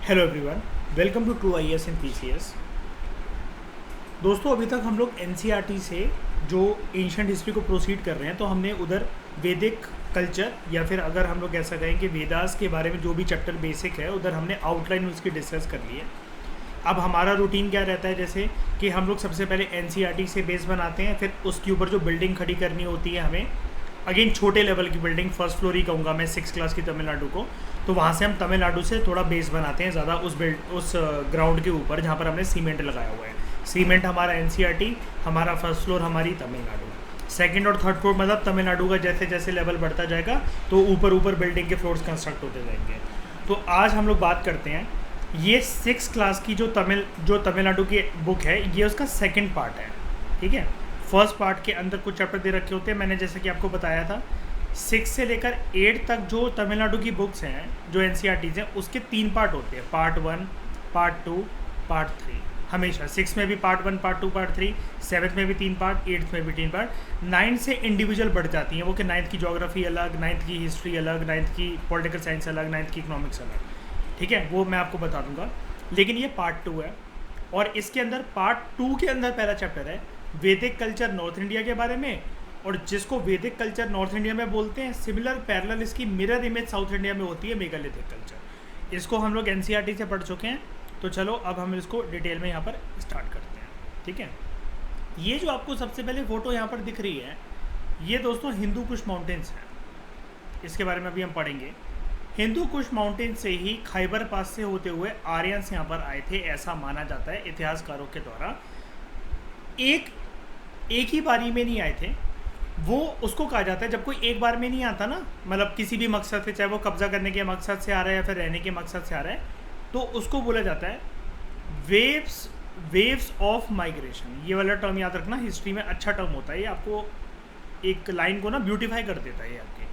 Hello everyone, welcome to true IAS and PCS. दोस्तों, अभी तक हम लोग एनसीईआरटी से जो एंशंट हिस्ट्री को प्रोसीड कर रहे हैं, तो हमने उधर वैदिक कल्चर या फिर अगर हम लोग ऐसा कहें कि वेदास के बारे में जो भी चैप्टर बेसिक है उधर हमने आउटलाइन उसकी डिस्कस कर ली है। अब हमारा रूटीन क्या रहता है, जैसे कि हम लोग सबसे पहले एनसीईआरटी से बेस बनाते हैं, फिर उसके ऊपर जो बिल्डिंग खड़ी करनी होती है हमें, अगेन छोटे लेवल की बिल्डिंग, फर्स्ट फ्लोर ही कहूँगा मैं 6 क्लास की तमिलनाडु को, तो वहाँ से हम तमिलनाडु से थोड़ा बेस बनाते हैं ज़्यादा उस ग्राउंड के ऊपर जहाँ पर हमने सीमेंट लगाया हुआ है। सीमेंट हमारा एनसीईआरटी, हमारा फर्स्ट फ्लोर हमारी तमिलनाडु, सेकंड और थर्ड फ्लोर मतलब तमिलनाडु का जैसे जैसे लेवल बढ़ता जाएगा तो ऊपर ऊपर बिल्डिंग के फ्लोर्स कंस्ट्रक्ट होते जाएंगे। तो आज हम लोग बात करते हैं, ये 6 क्लास की जो तमिलनाडु की बुक है, ये उसका सेकेंड पार्ट है। ठीक है, फर्स्ट पार्ट के अंदर कुछ चैप्टर दे रखे होते हैं, मैंने जैसे कि आपको बताया था 6 से लेकर 8 तक जो तमिलनाडु की बुक्स हैं, जो एनसीईआरटीज़ हैं, उसके 3 पार्ट होते हैं, पार्ट 1, पार्ट 2, पार्ट 3। हमेशा 6 में भी पार्ट 1, पार्ट 2, पार्ट 3, 7th में भी 3 पार्ट, 8th में भी 3 पार्ट, 9th से इंडिविजुअल बढ़ जाती हैं वो, कि 9th की ज्योग्राफी अलग, 9th की हिस्ट्री अलग, 9th की पॉलिटिकल साइंस अलग, 9th की इकोनॉमिक्स अलग। ठीक है, वो मैं आपको बता दूंगा, लेकिन ये पार्ट 2 है। और इसके अंदर पार्ट 2 के अंदर पहला चैप्टर है वैदिक कल्चर नॉर्थ इंडिया के बारे में, और जिसको वैदिक कल्चर नॉर्थ इंडिया में बोलते हैं, सिमिलर पैरेलल इसकी मिरर इमेज साउथ इंडिया में होती है, मेगालिथिक कल्चर। इसको हम लोग एनसीईआरटी से पढ़ चुके हैं, तो चलो अब हम इसको डिटेल में यहाँ पर स्टार्ट करते हैं। ठीक है, ये जो आपको सबसे पहले फ़ोटो यहाँ पर दिख रही है, ये दोस्तों हिंदू कुश माउंटेन्स हैं, इसके बारे में अभी हम पढ़ेंगे। हिंदू कुश माउंटेन से ही खैबर पास से होते हुए आर्यंस यहाँ पर आए थे, ऐसा माना जाता है इतिहासकारों के द्वारा। एक ही बारी में नहीं आए थे, वो उसको कहा जाता है जब कोई एक बार में नहीं आता ना, मतलब किसी भी मकसद से, चाहे वो कब्जा करने के मकसद से आ रहा है या फिर रहने के मकसद से आ रहा है, तो उसको बोला जाता है वेव्स ऑफ माइग्रेशन। ये वाला टर्म याद रखना, हिस्ट्री में अच्छा टर्म होता है ये, आपको एक लाइन को ना ब्यूटीफाई कर देता है ये आपके,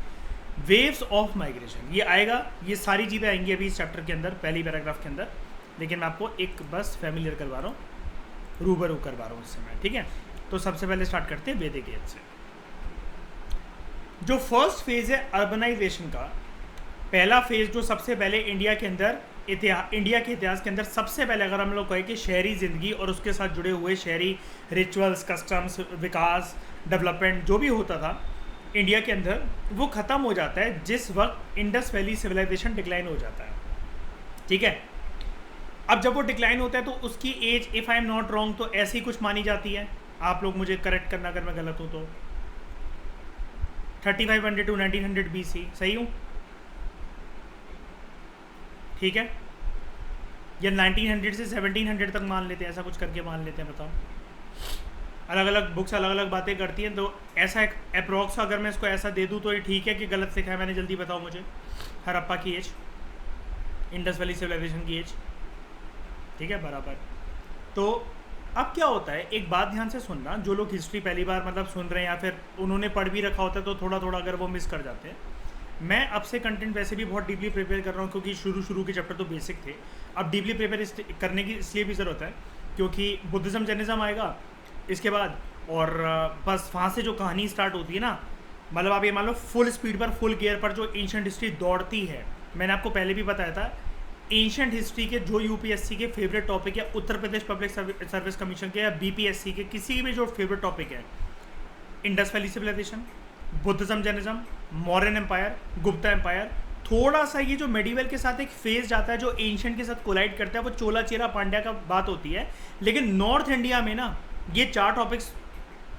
वेव्स ऑफ माइग्रेशन। ये आएगा, ये सारी चीज़ें आएंगी अभी इस चैप्टर के अंदर, पहली पैराग्राफ के अंदर, लेकिन मैं आपको एक बस फैमिलियर करवा रहा हूँ, रूबरू करवा रहा हूँ इससे मैं। ठीक है, तो सबसे पहले स्टार्ट करते हैं वैदिक एज से। जो फर्स्ट फेज़ है अर्बनाइजेशन का, पहला फेज़ जो सबसे पहले इंडिया के इतिहास के अंदर सबसे पहले अगर हम लोग कहें कि शहरी ज़िंदगी और उसके साथ जुड़े हुए शहरी रिचुअल्स, कस्टम्स, विकास, डेवलपमेंट जो भी होता था इंडिया के अंदर, वो ख़त्म हो जाता है जिस वक्त इंडस वैली सिविलाइजेशन डिक्लाइन हो जाता है। ठीक है, अब जब वो डिक्लाइन होता है तो उसकी age, if I am not wrong, तो ऐसी कुछ मानी जाती है, आप लोग मुझे करेक्ट करना अगर मैं गलत हूँ तो, 3500 टू 1900 BC, सही हूँ? ठीक है, या 1900 से 1700 तक मान लेते हैं, ऐसा कुछ करके मान लेते हैं, बताओ। अलग अलग बुक्स अलग अलग बातें करती हैं, तो ऐसा एक अप्रॉक्स अगर मैं इसको ऐसा दे दूँ तो ये ठीक है कि गलत लिखा है मैंने, जल्दी बताओ मुझे। हड़प्पा की एज, इंडस वैली सिविलाइजेशन की एज, ठीक है, बराबर। तो अब क्या होता है, एक बात ध्यान से सुनना, जो लोग हिस्ट्री पहली बार मतलब सुन रहे हैं या फिर उन्होंने पढ़ भी रखा होता है तो थोड़ा थोड़ा अगर वो मिस कर जाते हैं, मैं अब से कंटेंट वैसे भी बहुत डीपली प्रिपेयर कर रहा हूँ, क्योंकि शुरू के चैप्टर तो बेसिक थे, अब डीपली प्रिपेयर करने की इसलिए भी ज़रूरत है क्योंकि बुद्धिज़्म जैनिज़्म आएगा इसके बाद, और बस वहाँ से जो कहानी स्टार्ट होती है ना, मतलब आप ये मान लो फुल स्पीड पर, फुल गियर पर जो एंशिएंट हिस्ट्री दौड़ती है। मैंने आपको पहले भी बताया था, एंशिएंट हिस्ट्री के जो यूपीएससी के फेवरेट टॉपिक है, Uttar Pradesh public service commission के या बीपीएससी के किसी भी जो फेवरेट टॉपिक है, Indus valley civilisation, Buddhism Jainism, Mauryan empire, Gupta empire, थोड़ा सा ये जो मेडिवल के साथ एक फेज जाता है जो एंशिएंट के साथ कोलाइड करता है, वो चोला चेरा पांड्या का बात होती है। लेकिन नॉर्थ इंडिया में ना ये 4 टॉपिक्स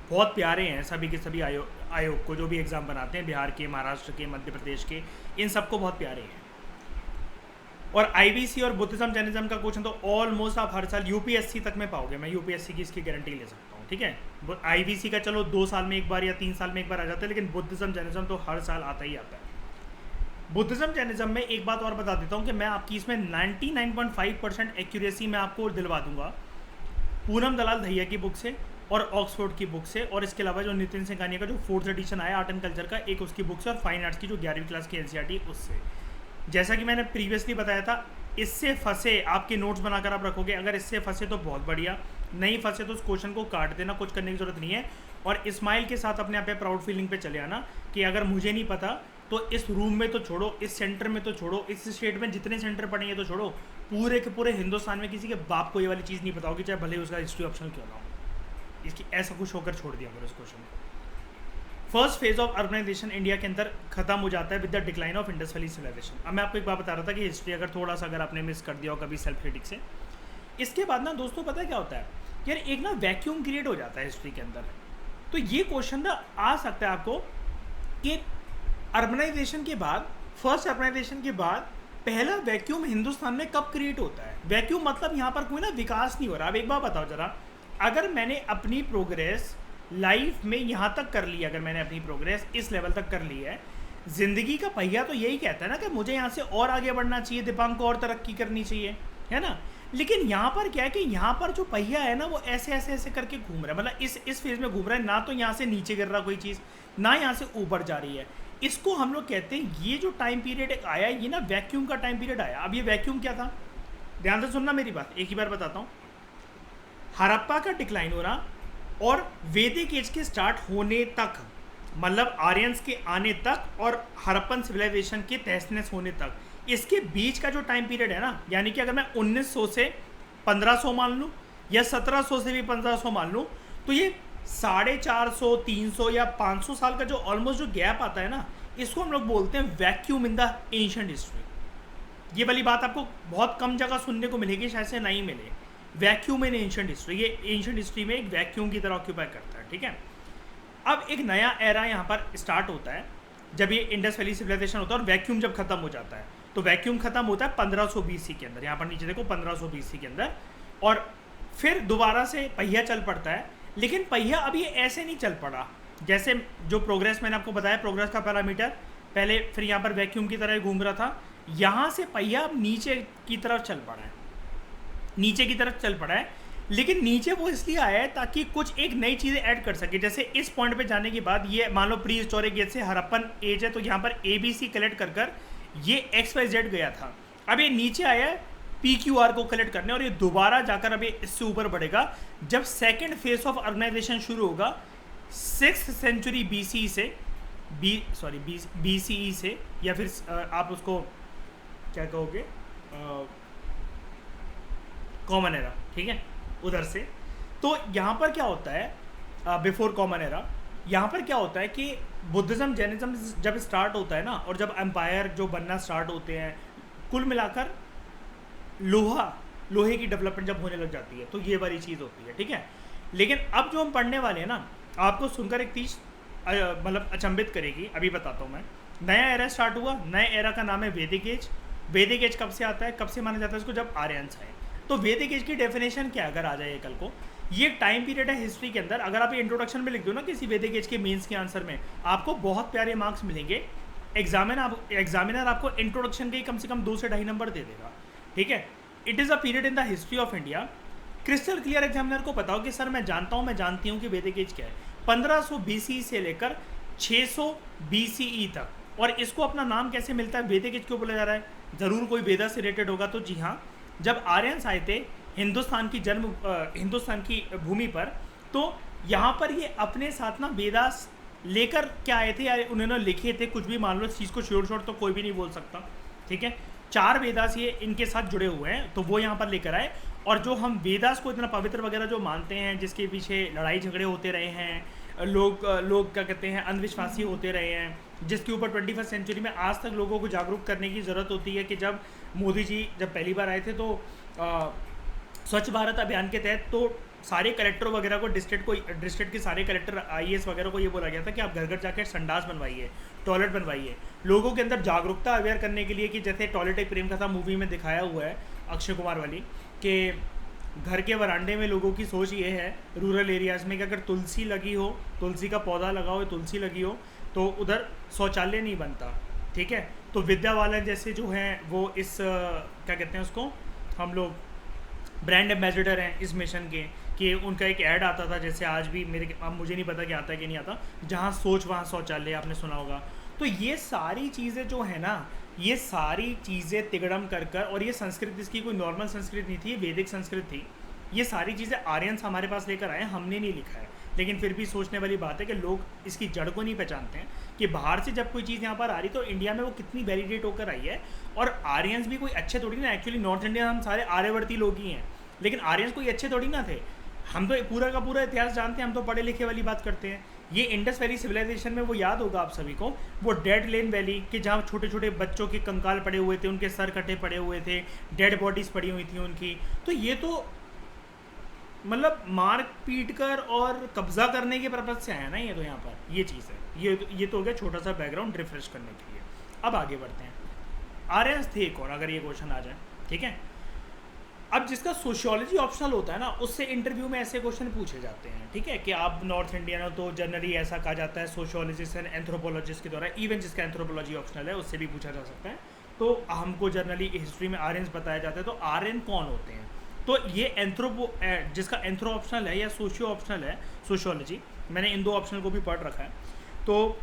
बहुत प्यारे हैं सभी के सभी आयोग को, जो भी एग्ज़ाम बनाते हैं, बिहार के, महाराष्ट्र के, मध्य प्रदेश के, इन सबको बहुत प्यारे हैं। और आईबीसी और बुद्धिज़्म जैनिज़्म का क्वेश्चन तो ऑलमोस्ट आप हर साल यूपीएससी तक में पाओगे, मैं यूपीएससी की इसकी गारंटी ले सकता हूँ। ठीक है, आईबीसी का चलो 2 साल में एक बार या 3 साल में एक बार आ जाता है, लेकिन बुद्धिज़्म जैनिज़्म तो हर साल आता ही आता है। बुद्धिज़्म जैनिज़्म में एक बात और बता देता हूँ कि मैं आपकी इसमें 99.5% एक्यूरेसी मैं आपको दिलवा दूंगा पूनम दलाल दहिया की बुक से और ऑक्सफोर्ड की बुक से, और इसके अलावा जो नितिन सिंघानिया का जो 4th एडिशन आया आर्ट एंड कल्चर का, एक उसकी बुक से, और फाइन आर्ट्स की जो 11वीं क्लास की एनसीईआरटी उससे। जैसा कि मैंने प्रीवियसली बताया था, इससे फंसे आपके नोट्स बनाकर आप रखोगे, अगर इससे फंसे तो बहुत बढ़िया, नहीं फंसे तो उस क्वेश्चन को काट देना, कुछ करने की ज़रूरत नहीं है। और इस्माइल के साथ अपने आप पे प्राउड फीलिंग पे चले आना कि अगर मुझे नहीं पता तो इस रूम में तो छोड़ो, इस सेंटर में तो छोड़ो, इस स्टेट में जितने सेंटर पड़े हैं तो छोड़ो, पूरे के पूरे हिंदुस्तान में किसी के बाप को ये वाली चीज़ नहीं पता होगी, चाहे भले उसका हिस्ट्री ऑप्शनल क्यों ना हो। इसकी ऐसा कुछ होकर छोड़ दिया करो इस क्वेश्चन को। First phase of urbanisation India के अंदर खत्म हो जाता है with the decline of Indus valley civilisation. अब मैं आपको एक बात बता रहा था कि हिस्ट्री अगर थोड़ा सा अगर आपने मिस कर दिया हो कभी सेल्फ क्रिटिक से, इसके बाद ना दोस्तों पता है क्या होता है यार, एक ना वैक्यूम क्रिएट हो जाता है हिस्ट्री के अंदर। तो ये क्वेश्चन ना आ सकता है आपको कि अर्बनाइजेशन के बाद, फर्स्ट अर्बनाइजेशन के बाद पहला वैक्यूम हिंदुस्तान में कब क्रिएट होता है। वैक्यूम मतलब यहाँ पर कोई ना विकास नहीं हो रहा। अब एक बात बताओ जरा, अगर मैंने अपनी प्रोग्रेस लाइफ में यहाँ तक कर ली, अगर मैंने अपनी प्रोग्रेस इस लेवल तक कर ली है, ज़िंदगी का पहिया तो यही कहता है ना कि मुझे यहाँ से और आगे बढ़ना चाहिए, दिमाग को और तरक्की करनी चाहिए, है ना। लेकिन यहाँ पर क्या है कि यहाँ पर जो पहिया है ना वो ऐसे ऐसे ऐसे करके घूम रहा है, मतलब इस फेज़ में घूम रहा है, ना तो यहाँ से नीचे गिर रहा कोई चीज़, ना यहाँ से ऊपर जा रही है। इसको हम लोग कहते हैं, ये जो टाइम पीरियड एक आया ये ना वैक्यूम का टाइम पीरियड आया। अब ये वैक्यूम क्या था, ध्यान से सुनना मेरी बात, एक ही बार बताता हूँ। हड़प्पा का डिक्लाइन हो रहा और वैदिक एज के स्टार्ट होने तक, मतलब आर्यंस के आने तक और हड़प्पन सिविलाइजेशन के तहस होने तक, इसके बीच का जो टाइम पीरियड है ना, यानी कि अगर मैं 1900 से 1500 मान लूँ या 1700 से भी 1500 मान लूँ, तो ये 450, 300 या 500 साल का जो ऑलमोस्ट जो गैप आता है ना, इसको हम लोग बोलते हैं vacuum in the ancient history. ये वाली बात आपको बहुत कम जगह सुनने को मिलेगी, शायद से नहीं मिले। वैक्यूम इन एंशिएंट हिस्ट्री, ये एंशिएंट हिस्ट्री में एक वैक्यूम की तरह ऑक्यूपाई करता है, ठीक है। अब एक नया एरा यहाँ पर स्टार्ट होता है जब ये इंडस वैली सिविलाइजेशन होता है और वैक्यूम जब खत्म हो जाता है। तो वैक्यूम खत्म होता है 1500 BC के अंदर, यहाँ पर नीचे देखो 1500 BC के अंदर, और फिर दोबारा से पहिया चल पड़ता है। लेकिन पहिया अब ये ऐसे नहीं चल पड़ा जैसे जो प्रोग्रेस मैंने आपको बताया, प्रोग्रेस का पैरामीटर पहले फिर यहाँ पर वैक्यूम की तरह घूम रहा था, यहाँ से पहिया अब नीचे की तरफ चल पड़ा है, नीचे की तरफ चल पड़ा है। लेकिन नीचे वो इसलिए आया है ताकि कुछ एक नई चीज़ें ऐड कर सके। जैसे इस पॉइंट पे जाने के बाद ये मान लो प्री हिस्टोरिक एज से हड़प्पन एज है, तो यहाँ पर ABC कलेक्ट कर कर ये XYZ गया था। अब ये नीचे आया है PQR को कलेक्ट करने, और ये दोबारा जाकर अब ये इससे ऊपर बढ़ेगा जब सेकेंड फेज ऑफ ऑर्गेनाइजेशन शुरू होगा 6th सेंचुरी BCE से, BCE से, या फिर आप उसको क्या कहोगे, कॉमन एरा, ठीक है, उधर से। तो यहाँ पर क्या होता है, बिफोर कॉमन एरा, यहाँ पर क्या होता है कि बुद्धिज़्म जैनिज़्म जब स्टार्ट होता है ना, और जब एम्पायर जो बनना स्टार्ट होते हैं, कुल मिलाकर लोहे की डेवलपमेंट जब होने लग जाती है, तो ये वाली चीज़ होती है, ठीक है। लेकिन अब जो हम पढ़ने वाले हैं ना, आपको सुनकर एक चीज़ मतलब अचंभित करेगी। अभी बताता हूँ मैं। नया एरा स्टार्ट हुआ, नए एरा का नाम है वैदिक एज। वैदिक एज कब से आता है, कब से माना जाता है इसको, जब आर्यंस आए। तो वैदिक एज की डेफिनेशन क्या अगर आ जाए कल को, ये एक टाइम पीरियड है हिस्ट्री के अंदर। अगर आप इंट्रोडक्शन में लिख दो ना किसी वैदिक एज के मेंस के आंसर में, आपको बहुत प्यारे मार्क्स मिलेंगे। एग्जामिनर आपको इंट्रोडक्शन के ही कम से कम 2 से 2.5 नंबर दे देगा, ठीक है। It is a period in the history of India. Crystal clear examiner को बताओ कि सर मैं जानती हूँ कि वैदिक एज क्या है। 1500 BCE से लेकर 600 BCE तक, और इसको अपना नाम कैसे मिलता है, वैदिक एज क्यों बोला जा रहा है, ज़रूर कोई वेदा से रिलेटेड होगा। तो जी हाँ, जब आर्यंस आए थे हिंदुस्तान की भूमि पर, तो यहाँ पर ये अपने साथ ना वेदास लेकर क्या आए थे, या उन्होंने लिखे थे, कुछ भी मान लो, इस चीज़ को श्योर तो कोई भी नहीं बोल सकता, ठीक है। 4 वेदास ये इनके साथ जुड़े हुए हैं, तो वो यहाँ पर लेकर आए। और जो हम वेदास को इतना पवित्र वगैरह जो मानते हैं, जिसके पीछे लड़ाई झगड़े होते रहे हैं, लोग क्या कहते हैं, अंधविश्वासी होते रहे हैं, जिसके ऊपर 21st सेंचुरी में आज तक लोगों को जागरूक करने की ज़रूरत होती है। कि जब मोदी जी जब पहली बार आए थे, तो स्वच्छ भारत अभियान के तहत तो सारे कलेक्टर वगैरह को, डिस्ट्रिक्ट के सारे कलेक्टर IAS वगैरह को ये बोला गया था कि आप घर घर जाकर संडास बनवाइए, टॉयलेट बनवाइए, लोगों के अंदर जागरूकता अवेयर करने के लिए। कि जैसे टॉयलेट एक प्रेम कथा मूवी में दिखाया हुआ है अक्षय कुमार वाली, कि घर के वरांडे में लोगों की सोच ये है रूरल एरियाज़ में कि अगर तुलसी लगी हो, तुलसी का पौधा लगा हो, तुलसी लगी हो, तो उधर शौचालय नहीं बनता, ठीक है। तो विद्या बालन जैसे जो हैं वो इस क्या कहते हैं उसको, हम लोग ब्रांड एम्बेसडर हैं इस मिशन के। कि उनका एक ऐड आता था, जैसे आज भी अब मुझे नहीं पता कि आता है कि नहीं आता, जहाँ सोच वहाँ शौचालय, आपने सुना होगा। तो ये सारी चीज़ें जो है ना, ये सारी चीज़ें तिगड़म कर कर, और ये संस्कृत इसकी कोई नॉर्मल संस्कृत नहीं थी, ये वैदिक संस्कृत थी। ये सारी चीज़ें आर्यंस हमारे पास लेकर आए, हमने नहीं लिखा है। लेकिन फिर भी सोचने वाली बात है कि लोग इसकी जड़ को नहीं पहचानते हैं। कि बाहर से जब कोई चीज़ यहाँ पर आ रही तो इंडिया में वो कितनी वैलिडेट होकर आई है। और आर्यंस भी कोई अच्छे थोड़ी ना, एक्चुअली नॉर्थ इंडिया हम सारे आर्यवर्ती लोग ही हैं, लेकिन आर्यंस कोई अच्छे थोड़ी ना थे। हम तो पूरा का पूरा इतिहास जानते हैं, हम तो पढ़े लिखे वाली बात करते हैं। ये इंडस वैली सिविलाइजेशन में वो याद होगा आप सभी को, वो डेड लेन वैली कि जहाँ छोटे छोटे बच्चों के कंकाल पड़े हुए थे, उनके सर कटे पड़े हुए थे, डेड बॉडीज़ पड़ी हुई थी उनकी। तो ये तो मतलब मार पीट कर और कब्जा करने के पर्पज से आया ना ये तो यहाँ पर, ये चीज़ है। ये तो हो गया छोटा सा बैकग्राउंड रिफ्रेश करने के लिए। अब आगे बढ़ते हैं। आर्यंस थे कौन, अगर ये क्वेश्चन आ जाए, ठीक है। अब जिसका सोशियोलॉजी ऑप्शनल होता है ना, उससे इंटरव्यू में ऐसे क्वेश्चन पूछे जाते हैं, ठीक है, कि आप नॉर्थ इंडियन हो तो जनरली ऐसा कहा जाता है सोशियोलॉजिस्ट एंड एंथ्रोपोलॉजिस्ट के द्वारा। इवन जिसका एंथ्रोपोलॉजी ऑप्शनल है उससे भी पूछा जा सकता है। तो हमको जनरली हिस्ट्री में आर्यंस बताया जाता है। तो आर्यन कौन होते हैं, तो ये जिसका एंथ्रो ऑप्शनल है या सोशियो ऑप्शनल है सोशियोलॉजी, मैंने इन दो ऑप्शनल को भी पढ़ रखा है। तो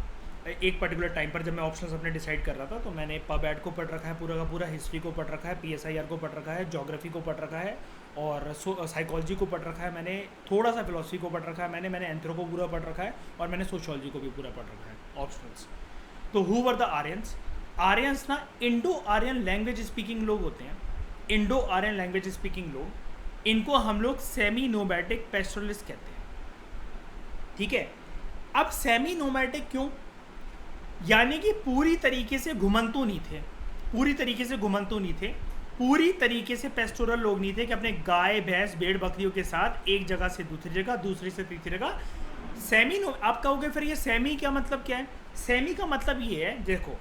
एक पर्टिकुलर टाइम पर जब मैं ऑप्शंस अपने डिसाइड कर रहा था तो मैंने पब एड को पढ़ रखा है पूरा का पूरा, हिस्ट्री को पढ़ रखा है, PSIR को पढ़ रखा है, ज्योग्राफी को पढ़ रखा है, और साइकोलॉजी को पढ़ रखा है मैंने, थोड़ा सा फिलोसफी को पढ़ रखा है मैंने एंथ्रो को पूरा पढ़ रखा है, और मैंने सोशियोलॉजी को भी पूरा पढ़ रखा है ऑप्शनल्स। तो who were the Aryans? Aryans ना इंडो आर्यन लैंग्वेज स्पीकिंग लोग होते हैं, इंडो आर्यन लैंग्वेज स्पीकिंग लोग, इनको हम लोग सेमी नोमैटिक पेस्टोरलिस्ट कहते हैं, ठीक है। अब सेमी नोमैटिक क्यों? यानी कि पूरी तरीके से घुमंतु नहीं थे, पूरी तरीके से घुमंतु नहीं थे, पूरी तरीके से पेस्टोरल लोग नहीं थे कि अपने गाय भैंस भेड़ बकरियों के साथ एक जगह से दूसरी जगह, दूसरी से तीसरी जगह। सेमी आप कहोगे फिर ये सेमी क्या मतलब क्या है? सेमी का मतलब ये है, देखो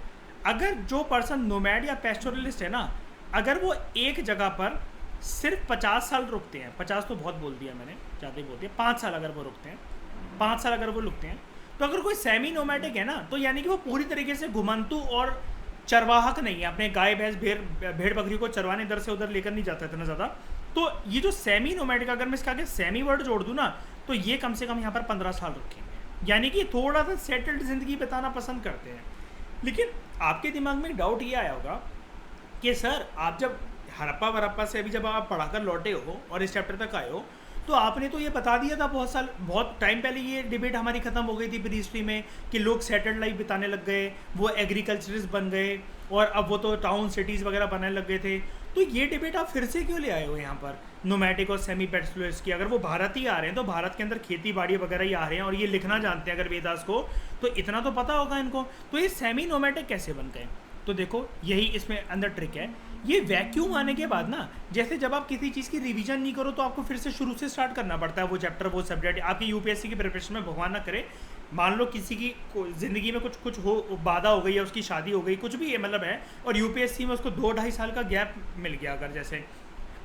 अगर जो पर्सन नोमैड या पेस्टोरलिस्ट है ना, अगर वो एक जगह पर सिर्फ 50 साल रुकते हैं, 50 तो बहुत बोल दिया मैंने, ज़्यादा ही बोल दिया, 5 साल अगर वो रुकते हैं, 5 साल अगर वो रुकते हैं, तो अगर कोई सेमी नोमैटिक है ना, तो यानी कि वो पूरी तरीके से घुमंतु और चरवाहक नहीं है, अपने गाय भैंस भेड़ बकरी को चरवाने इधर से उधर लेकर नहीं जाता इतना ज़्यादा। तो ये जो सेमी नोमैटिक, अगर मैं इसका आगे सेमी वर्ड जोड़ दूँ ना, तो ये कम से कम यहाँ पर 15 साल रुकेंगे, यानी कि थोड़ा सा सेटल्ड ज़िंदगी बिताना पसंद करते हैं। लेकिन आपके दिमाग में डाउट ये आया होगा कि सर आप जब हड़प्पा वरप्पा से अभी जब आप पढ़ाकर लौटे हो और इस चैप्टर तक आए हो, तो आपने तो ये बता दिया था बहुत टाइम पहले, ये डिबेट हमारी ख़त्म हो गई थी प्री हिस्ट्री में कि लोग सेटल्ड लाइफ बिताने लग गए, वो एग्रीकल्चरिस्ट बन गए, और अब वो तो टाउन सिटीज़ वगैरह बनाने लग गए थे। तो ये डिबेट आप फिर से क्यों ले आए हो यहाँ पर नोमैटिक और सेमी पेस्टोरलिस्ट की? अगर वो भारत ही आ रहे हैं तो भारत के अंदर खेती बाड़ी वगैरह ही आ रहे हैं और ये लिखना जानते हैं अगर वेदास को, तो इतना तो पता होगा इनको। तो ये सेमी नोमैटिक कैसे बन गए? तो देखो यही इसमें अंदर ट्रिक है। ये वैक्यूम आने के बाद ना, जैसे जब आप किसी चीज़ की रिवीजन नहीं करो तो आपको फिर से शुरू से स्टार्ट करना पड़ता है वो चैप्टर वो सब्जेक्ट। आपकी यूपीएससी की प्रिपरेशन में भगवान ना करे, मान लो किसी की ज़िंदगी में कुछ हो, बाधा हो गई है, उसकी शादी हो गई, कुछ भी है मतलब है, और यूपीएससी में उसको 2-2.5 साल का गैप मिल गया अगर जैसे,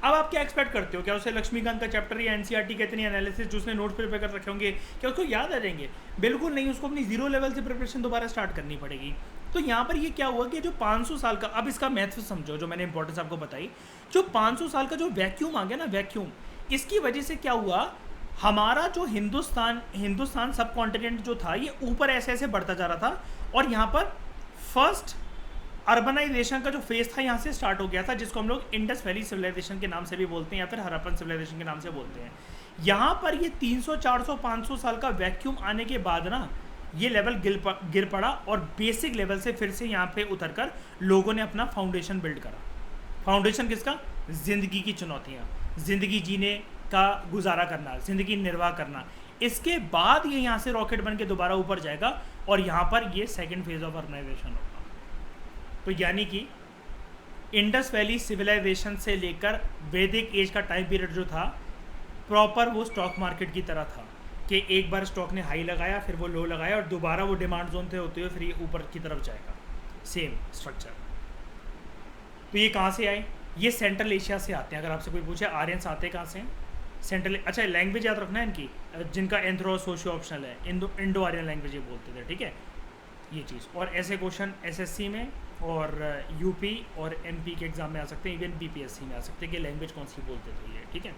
अब आप क्या एक्सपेक्ट करते हो? क्या उसे लक्ष्मीकांत का चैप्टर या एनसीईआरटी के इतनी एनालिसिस जो उसने नोट्स प्रिपेयर कर रखे होंगे क्या उसको याद आ जाएंगे? बिल्कुल नहीं, उसको अपनी 0 लेवल से प्रिपरेशन दोबारा स्टार्ट करनी पड़ेगी। तो यहाँ पर ये क्या हुआ कि जो 500 साल का, अब इसका महत्व समझो जो मैंने इंपॉर्टेंस आपको बताई, जो 500 साल का जो वैक्यूम आ गया ना, वैक्यूम, इसकी वजह से क्या हुआ, हमारा जो हिंदुस्तान सब कॉन्टिनेंट जो था ये ऊपर ऐसे ऐसे बढ़ता जा रहा था, और यहाँ पर फर्स्ट अर्बनाइजेशन का जो फेज था यहाँ से स्टार्ट हो गया था, जिसको हम लोग इंडस वैली सिविलाइजेशन के नाम से भी बोलते हैं या फिर हड़प्पन सिविलाइजेशन के नाम से बोलते हैं। यहाँ पर ये 300, 400, 500 साल का वैक्यूम आने के बाद ना ये लेवल गिर पड़ा, और बेसिक लेवल से फिर से यहाँ पे उतरकर लोगों ने अपना फाउंडेशन बिल्ड करा। फाउंडेशन किसका? जिंदगी की चुनौतियाँ, जिंदगी जीने का गुजारा करना, जिंदगी निर्वाह करना। इसके बाद ये यहाँ से रॉकेट बन के दोबारा ऊपर जाएगा, और यहाँ पर ये सेकेंड फेज ऑफ अर्बनाइजेशन होगा। तो यानी कि इंडस वैली सिविलाइजेशन से लेकर वैदिक एज का टाइम पीरियड जो था, प्रॉपर वो स्टॉक मार्केट की तरह था कि एक बार स्टॉक ने हाई लगाया, फिर वो लो लगाया, और दोबारा वो डिमांड जोन थे होते हुए फिर ये ऊपर की तरफ जाएगा, सेम स्ट्रक्चर। तो ये कहाँ से आए? ये सेंट्रल एशिया से आते हैं। अगर आपसे कोई पूछे आर्यंस आते कहाँ से हैं? सेंट्रल, अच्छा लैंग्वेज याद रखना है इनकी, जिनका एंथ्रो सोशियो ऑप्शनल है, इंडो आर्यन लैंग्वेज ये बोलते थे, ठीक है ये चीज़। और ऐसे क्वेश्चन एसएससी में और यूपी और एमपी के एग्जाम में आ सकते हैं, इवन बीपीएससी में आ सकते हैं कि लैंग्वेज कौन सी बोलते थे ये, ठीक है।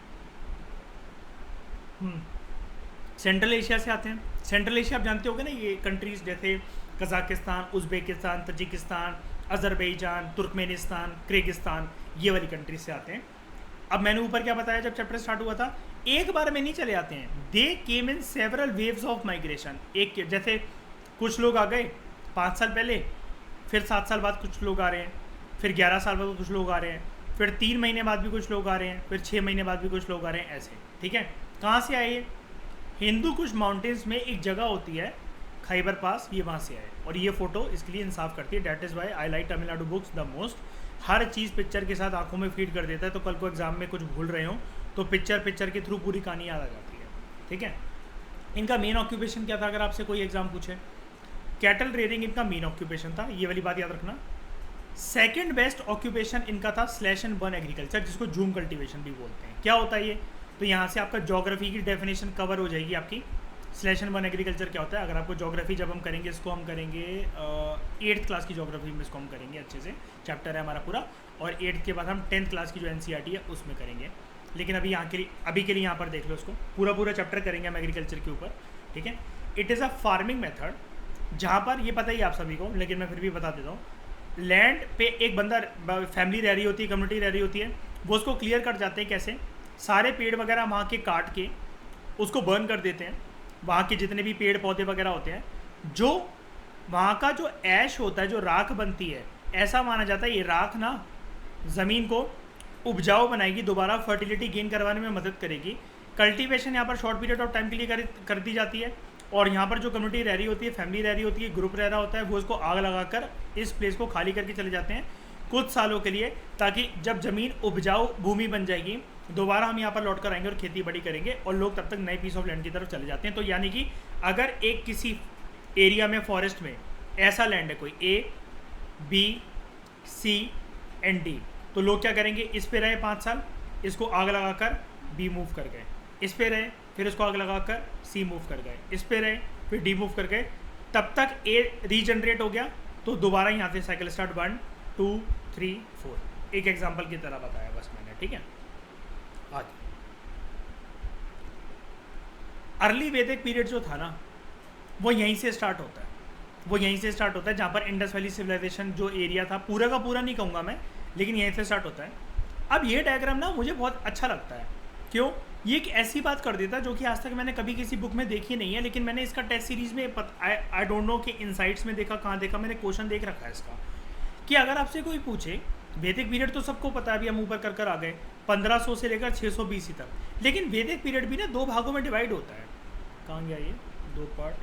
सेंट्रल एशिया से आते हैं। सेंट्रल एशिया आप जानते होंगे ना, ये कंट्रीज़ जैसे Kazakhstan, Uzbekistan, Tajikistan, Azerbaijan, Turkmenistan, Kyrgyzstan, ये वाली कंट्रीज से आते हैं। अब मैंने ऊपर क्या बताया जब चैप्टर स्टार्ट हुआ था, एक बार में नहीं चले आते हैं, they came in several waves of migration. एक जैसे कुछ लोग आ गए, 5 साल पहले, फिर 7 साल बाद कुछ लोग आ रहे हैं, फिर 11 साल बाद कुछ लोग आ रहे हैं, फिर 3 महीने बाद भी कुछ लोग आ रहे हैं, फिर 6 महीने बाद भी कुछ लोग आ रहे हैं, ऐसे। ठीक है, कहाँ से आए ये? हिंदू कुछ माउंटेन्स में एक जगह होती है खैबर पास, ये वहाँ से आए। और ये फ़ोटो इसके लिए इंसाफ करती है। That is why I like Tamil Nadu books the most. Her cheese picture के साथ आंखों में फीड कर देता है, तो कल को एग्जाम में कुछ भूल रहे हो तो पिक्चर के थ्रू पूरी कहानी याद आ जाती है। ठीक है, इनका मेन ऑक्यूपेशन क्या था अगर आपसे कोई एग्जाम पूछे? कैटल रेयरिंग इनका मेन ऑक्यूपेशन था, ये वाली बात याद रखना। सेकंड बेस्ट ऑक्यूपेशन इनका था स्लैश एंड बर्न एग्रीकल्चर, जिसको जूम कल्टीवेशन भी बोलते हैं। क्या होता है ये? तो यहाँ से आपका ज्योग्राफी की डेफिनेशन कवर हो जाएगी आपकी। स्लैश एंड बर्न एग्रीकल्चर क्या होता है? अगर आपको ज्योग्राफी जब हम करेंगे, इसको हम करेंगे 8th क्लास की ज्योग्राफी में, इसको हम करेंगे अच्छे से, चैप्टर है हमारा पूरा। और 8th के बाद हम 10th क्लास की जो NCERT है उसमें करेंगे। लेकिन अभी यहाँ के लिए, अभी के लिए यहाँ पर देख लो, उसको पूरा चैप्टर करेंगे हम एग्रीकल्चर के ऊपर। ठीक है, it is a farming method जहाँ पर, ये पता ही आप सभी को, लेकिन मैं फिर भी बता देता हूँ, लैंड पे एक बंदा, फैमिली रह रही होती है, कम्युनिटी रह रही होती है, वो उसको क्लियर कर जाते हैं। कैसे? सारे पेड़ वगैरह वहाँ के काट के उसको बर्न कर देते हैं। वहाँ के जितने भी पेड़ पौधे वगैरह होते हैं, जो वहाँ का जो ऐश होता है, जो राख बनती है, ऐसा माना जाता है ये राख ना ज़मीन को उपजाऊ बनाएगी, दोबारा फर्टिलिटी गेन करवाने में मदद करेगी। कल्टीवेशन यहाँ पर शॉर्ट पीरियड ऑफ टाइम के लिए कर दी जाती है। और यहाँ पर जो कम्युनिटी रह रही होती है, फैमिली रह रही होती है, ग्रुप रह रहा होता है, वो इसको आग लगाकर इस प्लेस को खाली करके चले जाते हैं कुछ सालों के लिए, ताकि जब ज़मीन उपजाऊ भूमि बन जाएगी, दोबारा हम यहाँ पर लौट कर आएंगे और खेती बाड़ी करेंगे, और लोग तब तक नए पीस ऑफ लैंड की तरफ चले जाते हैं। तो यानी कि अगर एक किसी एरिया में, फॉरेस्ट में ऐसा लैंड है कोई A, B, C and D, तो लोग क्या करेंगे? इस पे रहे 5 साल, इसको आग लगाकर B मूव कर गए, इस पे रहे, फिर इसको आग लगाकर C मूव कर गए, इस पे रहे, फिर D मूव कर गए, तब तक A रीजनरेट हो गया, तो दोबारा यहाँ से साइकिल स्टार्ट 1 2 3 4। एक एग्जाम्पल की तरह बताया बस मैंने। ठीक है, आगे अर्ली वैदिक पीरियड जो था ना, वो यहीं से स्टार्ट होता है। वो यहीं से स्टार्ट होता है जहाँ पर इंडस वैली सिविलाइजेशन जो एरिया था, पूरा का पूरा नहीं कहूँगा मैं, लेकिन यहीं से स्टार्ट होता है। अब ये डायग्राम ना मुझे बहुत अच्छा लगता है। क्यों? ये एक ऐसी बात कर देता है जो कि आज तक मैंने कभी किसी बुक में देखी नहीं है, लेकिन मैंने इसका टेस्ट सीरीज़ में आई डोंट नो कि इनसाइट्स में देखा, कहाँ देखा, मैंने क्वेश्चन देख रखा है इसका, कि अगर आपसे कोई पूछे, वैदिक पीरियड तो सबको पता है, अभी हम ऊपर कर आ गए 1500 से लेकर 600 BC तक, लेकिन वैदिक पीरियड भी ना 2 भागों में डिवाइड होता है। कहाँ गया ये 2 पार्ट?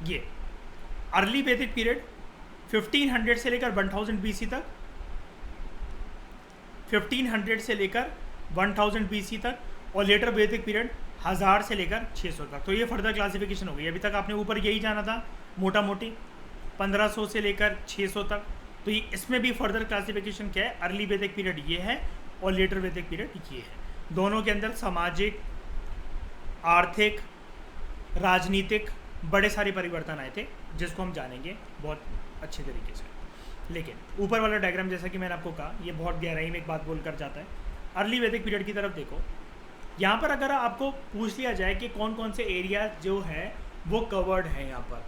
ये अर्ली वैदिक पीरियड 1500 से लेकर 1000 BC तक, 1500 से लेकर 1000 BC तक, और लेटर वैदिक पीरियड 1000 से लेकर 600 तक। तो ये फर्दर क्लासिफिकेशन हो गई। अभी तक आपने ऊपर यही जाना था मोटा मोटी 1500 से लेकर 600 तक, तो ये इसमें भी फर्दर क्लासिफिकेशन क्या है? अर्ली वैदिक पीरियड ये है और लेटर वैदिक पीरियड ये है। दोनों के अंदर सामाजिक, आर्थिक, राजनीतिक बड़े सारे परिवर्तन आए थे, जिसको हम जानेंगे बहुत अच्छे तरीके से। लेकिन ऊपर वाला डायग्राम, जैसा कि मैंने आपको कहा, ये बहुत गहराई में एक बात बोल कर जाता है। अर्ली वैदिक पीरियड की तरफ देखो, यहाँ पर अगर आपको पूछ लिया जाए कि कौन कौन से एरिया जो है वो कवर्ड है, यहाँ पर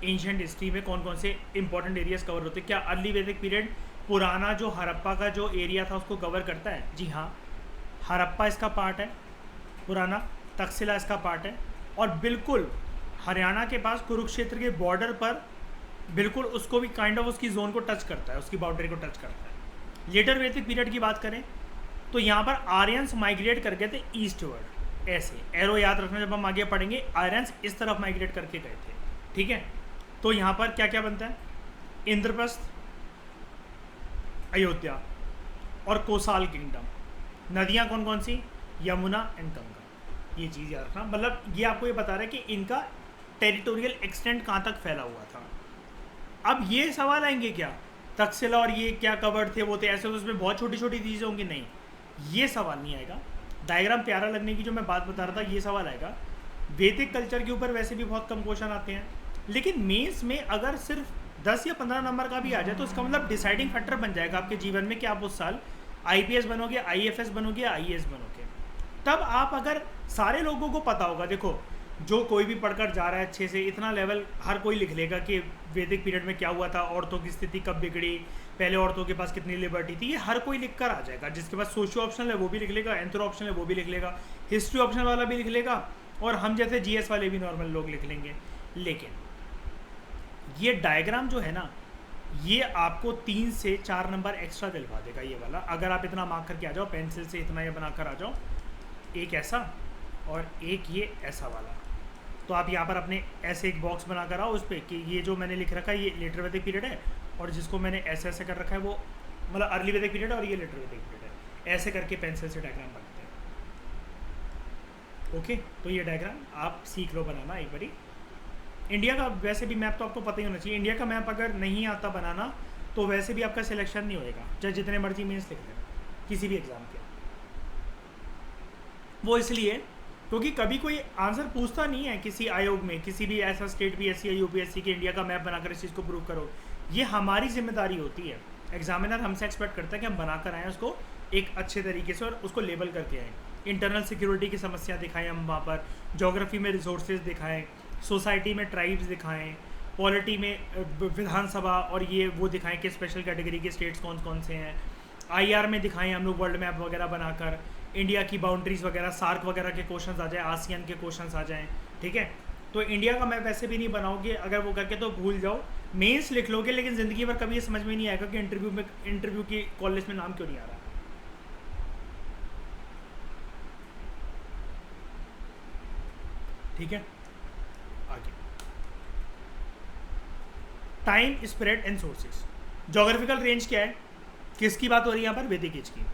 एंशिएंट हिस्ट्री में कौन कौन से इंपॉर्टेंट एरियाज कवर होते हैं, क्या अर्ली वैदिक पीरियड पुराना जो हड़प्पा का जो एरिया था उसको कवर करता है? जी हाँ, हड़प्पा इसका पार्ट है, पुराना तक्षशिला इसका पार्ट है, और बिल्कुल हरियाणा के पास कुरुक्षेत्र के बॉर्डर पर बिल्कुल उसको भी काइंड ऑफ उसकी जोन को टच करता है, उसकी बाउंड्री को टच करता है। लेटर वैदिक पीरियड की बात करें तो यहाँ पर आर्यंस माइग्रेट कर गए थे ईस्टवर्ड, ऐसे एरो याद रखना, जब हम आगे पढ़ेंगे आर्यंस इस तरफ माइग्रेट करके गए थे। ठीक है, तो यहाँ पर क्या क्या बनता है? इंद्रप्रस्थ, अयोध्या और कोसाल किंगडम। नदियाँ कौन कौन सी? यमुना एंड गंगा। ये चीज़ याद रखना, मतलब ये आपको ये बता रहा है कि इनका टेरिटोरियल एक्सटेंट कहाँ तक फैला हुआ था। अब ये सवाल आएंगे क्या तक्षशिला और ये क्या कवर्ड थे, वो थे ऐसे, तो उसमें बहुत छोटी छोटी चीज़ें होंगी? नहीं, ये सवाल नहीं आएगा। डायग्राम प्यारा लगने की जो मैं बात बता रहा था, ये सवाल आएगा। वैदिक कल्चर के ऊपर वैसे भी बहुत कम क्वेश्चन आते हैं, लेकिन मेंस में अगर सिर्फ 10 या 15 नंबर का भी आ जाए तो इसका मतलब डिसाइडिंग फैक्टर बन जाएगा आपके जीवन में कि आप उस साल IPS बनोगे, IFS बनोगे, IAS बनोगे। तब आप अगर सारे लोगों को पता होगा, देखो जो कोई भी पढ़कर जा रहा है अच्छे से, इतना लेवल हर कोई लिख लेगा कि वैदिक पीरियड में क्या हुआ था, औरतों की स्थिति कब बिगड़ी, पहले औरतों के पास कितनी लिबर्टी थी, ये हर कोई लिख कर आ जाएगा। जिसके पास सोशियो ऑप्शनल है वो भी लिख लेगा, एंथ्रो ऑप्शनल है वो भी लिख लेगा, हिस्ट्री ऑप्शनल वाला भी लिख लेगा, और हम जैसे जीएस वाले भी नॉर्मल लोग लिख लेंगे। लेकिन ये डायग्राम जो है ना, ये आपको 3 से 4 नंबर एक्स्ट्रा दिलवा देगा ये वाला, अगर आप इतना मार्क करके आ जाओ, पेंसिल से इतना ये बनाकर आ जाओ, एक ऐसा और एक ये ऐसा वाला। तो आप यहाँ पर अपने ऐसे एक बॉक्स बनाकर आओ उस पर कि ये जो मैंने लिख रखा है ये लेटर वैदिक पीरियड है, और जिसको मैंने ऐसे ऐसे कर रखा है वो मतलब अर्ली वैदिक पीरियड है, और ये लेटर वैदिक पीरियड है। ऐसे करके पेंसिल से डायग्राम बनते हैं। ओके, तो ये डायग्राम आप सीख लो बनाना एक बारी। इंडिया का वैसे भी मैप तो आपको पता ही होना चाहिए। इंडिया का मैप अगर नहीं आता बनाना तो वैसे भी आपका सिलेक्शन नहीं होएगा, चाहे जितने मर्जी मेंस लिख लेना किसी भी एग्ज़ाम के। वो इसलिए क्योंकि कभी कोई आंसर पूछता नहीं है किसी आयोग में, किसी भी ऐसा स्टेट बीएससी या यूपीएससी के इंडिया का मैप बनाकर इस चीज़ को प्रूव करो। ये हमारी जिम्मेदारी होती है। एग्जामिनर हमसे एक्सपेक्ट करता है कि हम बनाकर आएँ उसको एक अच्छे तरीके से और उसको लेबल करके आएँ। इंटरनल सिक्योरिटी की समस्या दिखाएं हम वहाँ पर, जोग्राफी में रिसोर्सेज दिखाएं, सोसाइटी में ट्राइब्स दिखाएं, पॉलिटी में विधानसभा और ये वो दिखाएं कि स्पेशल कैटेगरी के स्टेट्स कौन कौन से हैं। आईआर में दिखाएं हम लोग वर्ल्ड मैप वगैरह बनाकर, इंडिया की बाउंड्रीज वगैरह, सार्क वगैरह के क्वेश्चंस आ जाए, आसियान के क्वेश्चंस आ जाएं। ठीक है, तो इंडिया का मैप वैसे भी नहीं बनाओगे अगर वो करके तो भूल जाओ, मेंस लिख लोगे लेकिन ज़िंदगी भर कभी ये समझ में नहीं आएगा कि इंटरव्यू की कॉलेज में नाम क्यों नहीं आ रहा। ठीक है, आगे time spread and sources. Geographical range क्या है, किसकी बात हो रही है यहाँ पर, वैदिक एज की।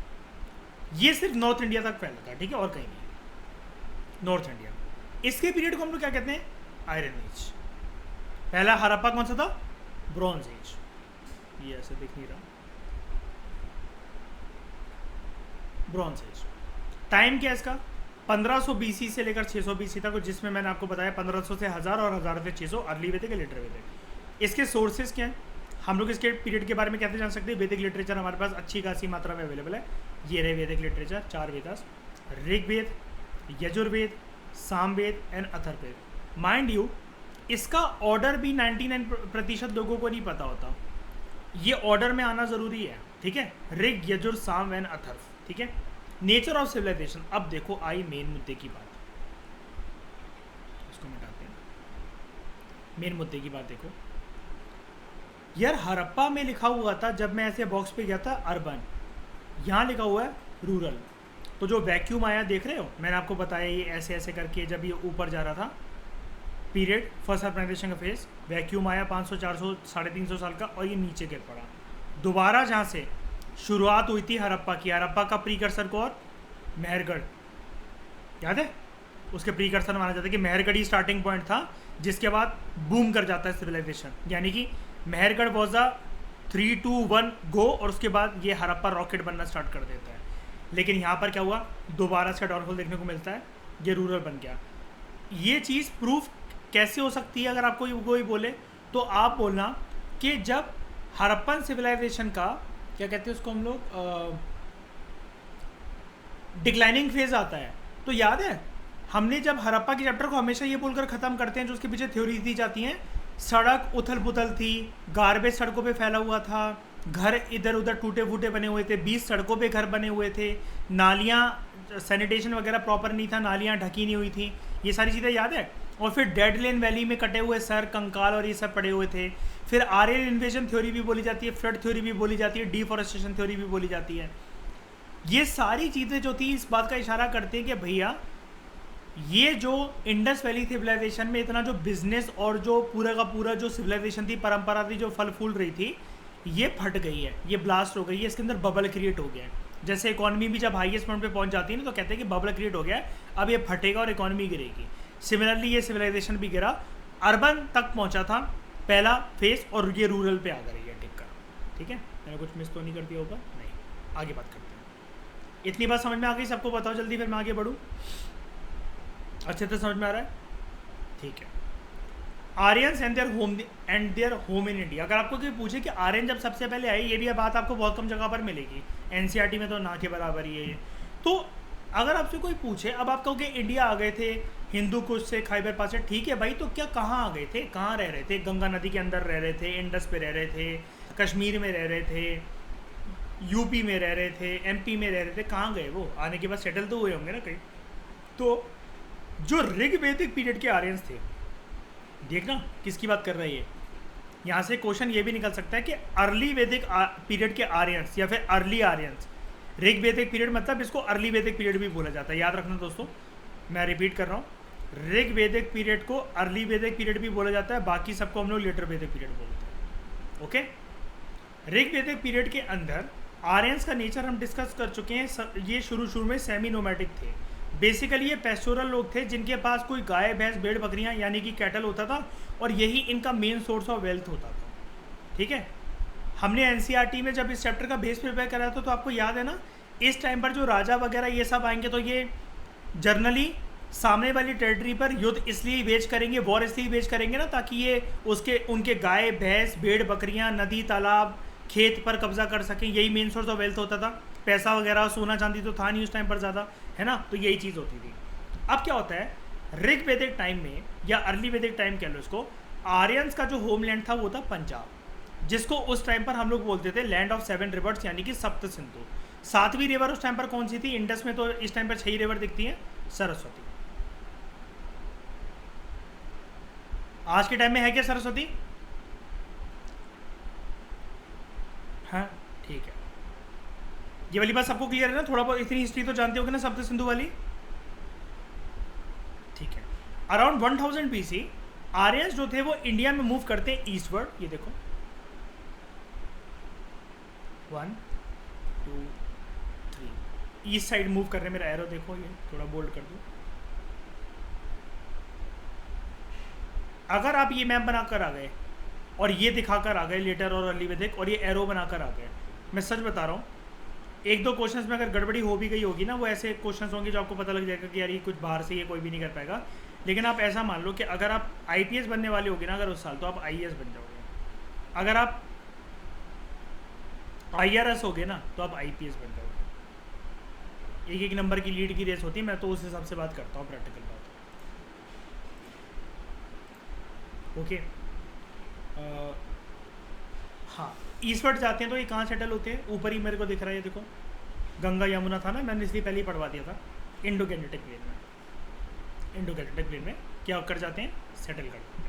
ये सिर्फ नॉर्थ इंडिया तक फैला था, ठीक है, और कहीं नहीं, नॉर्थ इंडिया। इसके पीरियड को हम लोग क्या कहते हैं, आयरन एज। पहला हड़प्पा कौन सा था, ब्रॉन्ज एज। ये ऐसे दिख नहीं रहा, ब्रॉन्ज एज। टाइम क्या है इसका, 1500 बीसी से लेकर 600 बीसी तक, जिसमें मैंने आपको बताया 1500 से 1000 और 1000 से 600 अर्ली वैदिक, लेटर वैदिक। इसके सोर्सेज क्या हैं, हम लोग इसके पीरियड के बारे में कैसे जान सकते हैं। वैदिक लिटरेचर हमारे पास अच्छी खासी मात्रा में अवेलेबल है। ये रहे Vedic literature, 4 Vedas, Rigveda, Yajurveda, Samaveda and Atharvaveda. Mind you इसका ऑर्डर भी 99% लोगों को नहीं पता होता। ये ऑर्डर में आना ज़रूरी है, ठीक है, ऋग, यजुर, साम एंड अथर्व। ठीक है, नेचर ऑफ सिविलाइजेशन। अब देखो आई मेन मुद्दे की बात, इसको मिटाते हैं। मेन मुद्दे की बात देखो यार, हड़प्पा में लिखा हुआ था, जब मैं ऐसे बॉक्स पे गया था अर्बन, यहाँ लिखा हुआ है रूरल। तो जो वैक्यूम आया देख रहे हो, मैंने आपको बताया ये ऐसे ऐसे करके जब ये ऊपर जा रहा था पीरियड, फर्स्ट अर्बनाइजेशन का फेज, वैक्यूम आया 500 400 350 साल का, और ये नीचे गिर पड़ा। दोबारा जहाँ से शुरुआत हुई थी हड़प्पा की, हड़प्पा का प्रीकर्सर को और मेहरगढ़, याद है, उसके प्रीकर्सर माना जाता है कि मेहरगढ़ ही स्टार्टिंग पॉइंट था, जिसके बाद बूम कर जाता है सिविलाइजेशन। यानी कि मेहरगढ़ वॉज द 3 2 1 गो, और उसके बाद ये हड़प्पा रॉकेट बनना स्टार्ट कर देता है। लेकिन यहाँ पर क्या हुआ, दोबारा इसका डाउनफॉल देखने को मिलता है, ये रूरल बन गया। ये चीज़ प्रूफ कैसे हो सकती है, अगर आपको कोई बोले तो आप बोलना कि जब हड़प्पन सिविलाइजेशन का क्या कहते हैं उसको हम लोग, डिक्लाइनिंग फेज आता है, तो याद है हमने जब हड़प्पा के चैप्टर को हमेशा ये बोलकर ख़त्म करते हैं, जो उसके पीछे थ्योरीज दी जाती हैं, सड़क उथल पुथल थी, गार्बेज सड़कों पे फैला हुआ था, घर इधर उधर टूटे फूटे बने हुए थे, 20 सड़कों पे घर बने हुए थे, नालियाँ सैनिटेशन वगैरह प्रॉपर नहीं था, नालियाँ ढकी नहीं हुई थी, ये सारी चीज़ें याद है। और फिर डेड लेन वैली में कटे हुए सर, कंकाल और ये सब पड़े हुए थे। फिर आर्यन इन्वेजन थ्योरी भी बोली जाती है, फ्लड थ्योरी भी बोली जाती है, डिफॉरेस्टेशन थ्योरी भी बोली जाती है। ये सारी चीज़ें जो थी इस बात का इशारा करते हैं कि भैया ये जो इंडस वैली सिविलाइजेशन में इतना जो बिजनेस और जो पूरा का पूरा जो सिविलाइजेशन थी, परंपरा थी, जो फल फूल रही थी, ये फट गई है, ये ब्लास्ट हो गई है, इसके अंदर बबल क्रिएट हो गया है। जैसे इकोनॉमी भी जब हाईएस्ट पॉइंट पे पहुंच जाती है ना, तो कहते हैं कि बबल क्रिएट हो गया है, अब ये फटेगा और इकोनॉमी गिरेगी। सिमिलरली ये सिविलाइजेशन भी गिरा, अर्बन तक पहुंचा था पहला फेस, और ये रूरल पे आ गई है टिक कर। ठीक है, मैंने कुछ मिस तो नहीं कर दिया होगा, नहीं, आगे बात करते हैं। इतनी बात समझ में आ गई सबको, बताओ जल्दी, फिर मैं आगे बढ़ूँ। अच्छे से समझ में आ रहा है, ठीक है। Aryans and their home in India. अगर आपको कोई पूछे कि आर्यन जब सबसे पहले आए, ये भी बात आपको बहुत कम जगह पर मिलेगी, एनसीईआरटी में तो ना के बराबर ही है ये। तो अगर आपसे कोई पूछे, अब आप कहोगे इंडिया आ गए थे हिंदू कुश से, खैबर पास से, ठीक है भाई, तो क्या कहाँ आ गए थे, कहाँ रह रहे थे, गंगा नदी के अंदर रह रहे थे, इंडस पे रह रहे थे, कश्मीर में रह रहे थे, यूपी में रह रहे थे, एमपी में रह रहे थे, कहाँ गए वो, आने के बाद सेटल तो हुए होंगे ना कहीं। तो जो ऋग वैदिक पीरियड के आर्यंस थे, देखना किसकी बात कर रहा है ये। यहाँ से क्वेश्चन ये भी निकल सकता है कि अर्ली वैदिक पीरियड के आर्यंस या फिर अर्ली आर्यंस। ऋग वैदिक पीरियड मतलब इसको अर्ली वैदिक पीरियड भी बोला जाता है, याद रखना दोस्तों, मैं रिपीट कर रहा हूँ। ऋग वैदिक पीरियड को अर्ली वैदिक पीरियड भी बोला जाता है, बाकी सबको हम लोग लेटर वैदिक पीरियड बोलते हैं। ओके, ऋग वैदिक पीरियड के अंदर आर्यंस का नेचर हम डिस्कस कर चुके हैं। ये शुरू में सेमी नोमैटिक थे। बेसिकली ये पेस्टोरल लोग थे जिनके पास कोई गाय भैंस भेड़ बकरियां यानी कि कैटल होता था और यही इनका मेन सोर्स ऑफ वेल्थ होता था। ठीक है, हमने एनसीईआरटी में जब इस चैप्टर का बेस प्रिपेयर करा था तो आपको याद है ना, इस टाइम पर जो राजा वगैरह ये सब आएंगे तो ये जर्नली सामने वाली टेरिटरी पर युद्ध इसलिए वेज करेंगे, वॉर इसलिए वेज करेंगे ना, ताकि ये उनके गाय भैंस भेड़ बकरियां नदी तालाब खेत पर कब्जा कर सकें। यही मेन सोर्स ऑफ वेल्थ होता था। पैसा वगैरह सोना चांदी तो था नहीं उस टाइम पर ज़्यादा, है ना, तो यही चीज़ होती थी। अब क्या होता है, ऋग वैदिक टाइम में या अर्ली वैदिक टाइम कह लो इसको, आर्यंस का जो होमलैंड था वो था पंजाब, जिसको उस टाइम पर हम लोग बोलते थे लैंड ऑफ 7 रिवर्स यानी कि सप्त सिंधु। 7वीं रिवर उस टाइम पर कौन सी थी? इंडस में तो इस टाइम पर 6 रिवर दिखती हैं, सरस्वती। आज के टाइम में है क्या सरस्वती? हाँ ठीक है, ये वाली बात सबको क्लियर है ना? थोड़ा बहुत इतनी हिस्ट्री तो जानते होगे ना सप्त सिंधु वाली? ठीक है। अराउंड 1000 BC आर्यंस जो थे वो इंडिया में मूव करते हैं ईस्टवर्ड। ये देखो 1 2 3 ईस्ट साइड मूव कर रहे हैं। मेरा एरो देखो, ये थोड़ा बोल्ड कर दो। अगर आप ये मैप बनाकर आ गए और ये दिखाकर आ गए लेटर और अर्ली वैदिक और ये एरो बनाकर आ गए, मैं सच बता रहा हूँ, एक दो क्वेश्चंस में अगर गड़बड़ी हो भी गई होगी ना, वो ऐसे क्वेश्चंस होंगे जो आपको पता लग जाएगा कि यार ये कुछ बाहर से ये कोई भी नहीं कर पाएगा। लेकिन आप ऐसा मान लो कि अगर आप आईपीएस बनने वाले होगे ना अगर उस साल, तो आप आईएएस बन जाओगे। अगर आप आईआरएस होगे ना तो आप आईपीएस बन जाओगे। एक नंबर की लीड की रेस होती है, मैं तो उस हिसाब से बात करता हूँ, प्रैक्टिकल बात। ओके, हाँ, ईस्टवर्ड जाते हैं तो ये कहाँ सेटल होते हैं? ऊपर ही मेरे को दिख रहा है, ये देखो गंगा यमुना था ना, मैंने इसलिए पहले ही पढ़वा दिया था। इंडो गैंजेटिक प्लेन में, इंडो गैंजेटिक प्लेन में क्या कर जाते हैं? सेटल कर जाते हैं।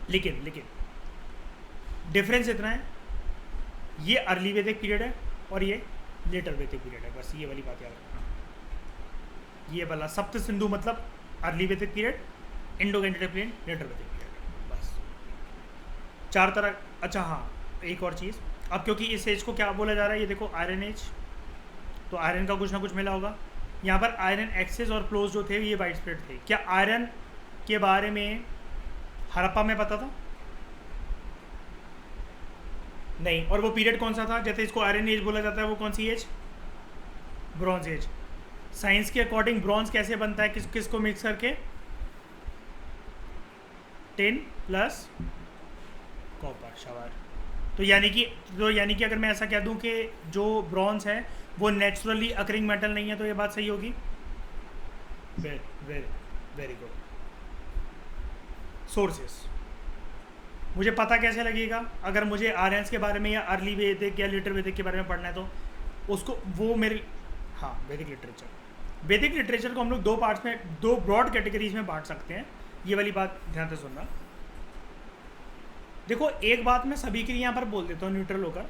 लेकिन डिफरेंस इतना है, ये अर्ली वैदिक पीरियड है और ये लेटर वैदिक पीरियड है। बस ये वाली बात याद रखना। ये वाला सप्त सिंधु मतलब early Vedic period, Indo Gangetic plain later Vedic period, बस 4 तरह। अच्छा हाँ, एक और चीज़, अब क्योंकि इस एज को क्या बोला जा रहा है, ये देखो आयरन एज, तो आयरन का कुछ ना कुछ मिला होगा। यहाँ पर आयरन एक्सेस और फ्लोज जो थे ये वाइड स्प्रेड थे। क्या आयरन के बारे में हड़प्पा में पता था? नहीं। और वो पीरियड कौन सा था? जैसे इसको आयरन एज बोला जाता है, वो कौन सी एज? Bronze age. साइंस के अकॉर्डिंग ब्रॉन्ज कैसे बनता है? किसको मिक्स करके? टिन प्लस कॉपर, शाबाश। तो यानी कि अगर मैं ऐसा कह दूं कि जो ब्रॉन्ज है वो नेचुरली अकरिंग मेटल नहीं है, तो ये बात सही होगी। Very good. सोर्सेस मुझे पता कैसे लगेगा? अगर मुझे आर्यंस के बारे में या अर्ली वैदिक या लेटर वैदिक के बारे में पढ़ना है तो उसको वो मेरे, हाँ, वैदिक लिटरेचर। वैदिक लिटरेचर को हम लोग 2 पार्ट्स में, 2 ब्रॉड कैटेगरीज में बांट सकते हैं। ये वाली बात ध्यान से सुनना। देखो एक बात मैं सभी के लिए यहाँ पर बोल देता हूँ न्यूट्रल होकर,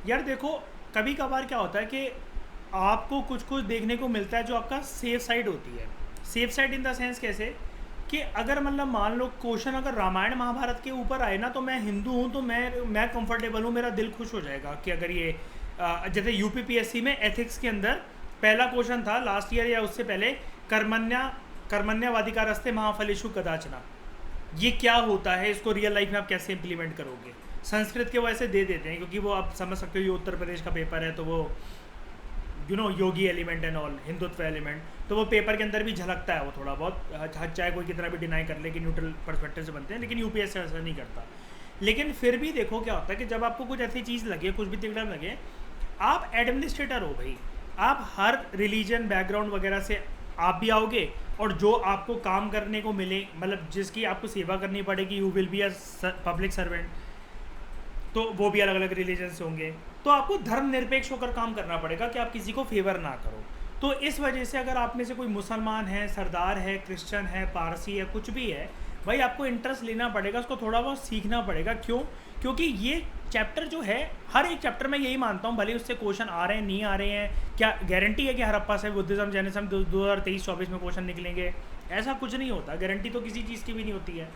यार देखो कभी कभार क्या होता है कि आपको कुछ देखने को मिलता है जो आपका सेफ साइड होती है। Safe side in the sense कैसे कि अगर मतलब मान लो क्वेश्चन अगर रामायण महाभारत के ऊपर आए ना, तो मैं हिंदू हूँ तो मैं कंफर्टेबल हूँ, मेरा दिल खुश हो जाएगा कि अगर ये जैसे यूपीपीएससी में एथिक्स के अंदर पहला क्वेश्चन था लास्ट ईयर या उससे पहले, कर्मण्यवाधिकारस्ते महाफलेषु कदाचना। ये क्या होता है? इसको रियल लाइफ में आप कैसे इंप्लीमेंट करोगे? संस्कृत के वो ऐसे दे देते हैं क्योंकि वो आप समझ सकते हो ये उत्तर प्रदेश का पेपर है, तो वो Yogi element and all, Hindutva element, तो वो पेपर के अंदर भी झलकता है वो थोड़ा बहुत, चाहे कोई कितना भी डिनाई कर ले कि न्यूट्रल पर्सपेक्टिव से बनते हैं, लेकिन यूपीएससी ऐसा नहीं करता। लेकिन फिर भी देखो क्या होता है कि जब आपको कुछ ऐसी चीज़ लगे, कुछ भी तिगड़ा लगे, आप एडमिनिस्ट्रेटर हो भाई, आप हर रिलीजन बैकग्राउंड वगैरह से आप भी आओगे और जो आपको काम करने को मिले, मतलब जिसकी आपको सेवा करनी पड़ेगी, you will be a public servant, तो वो भी अलग अलग रिलीजन से होंगे, तो आपको धर्म निरपेक्ष होकर काम करना पड़ेगा कि आप किसी को फेवर ना करो। तो इस वजह से अगर आप में से कोई मुसलमान है, सरदार है, क्रिश्चियन है, पारसी है, कुछ भी है, भाई आपको इंटरेस्ट लेना पड़ेगा, उसको थोड़ा बहुत सीखना पड़ेगा। क्यों? क्योंकि ये चैप्टर जो है, हर एक चैप्टर में यही मानता हूँ, भले उससे क्वेश्चन आ रहे हैं नहीं आ रहे हैं, क्या गारंटी है कि हड़प्पा से बुद्धिज्म जैनिज्म 2023-24 में क्वेश्चन निकलेंगे? ऐसा कुछ नहीं होता, गारंटी तो किसी चीज़ की भी नहीं होती है।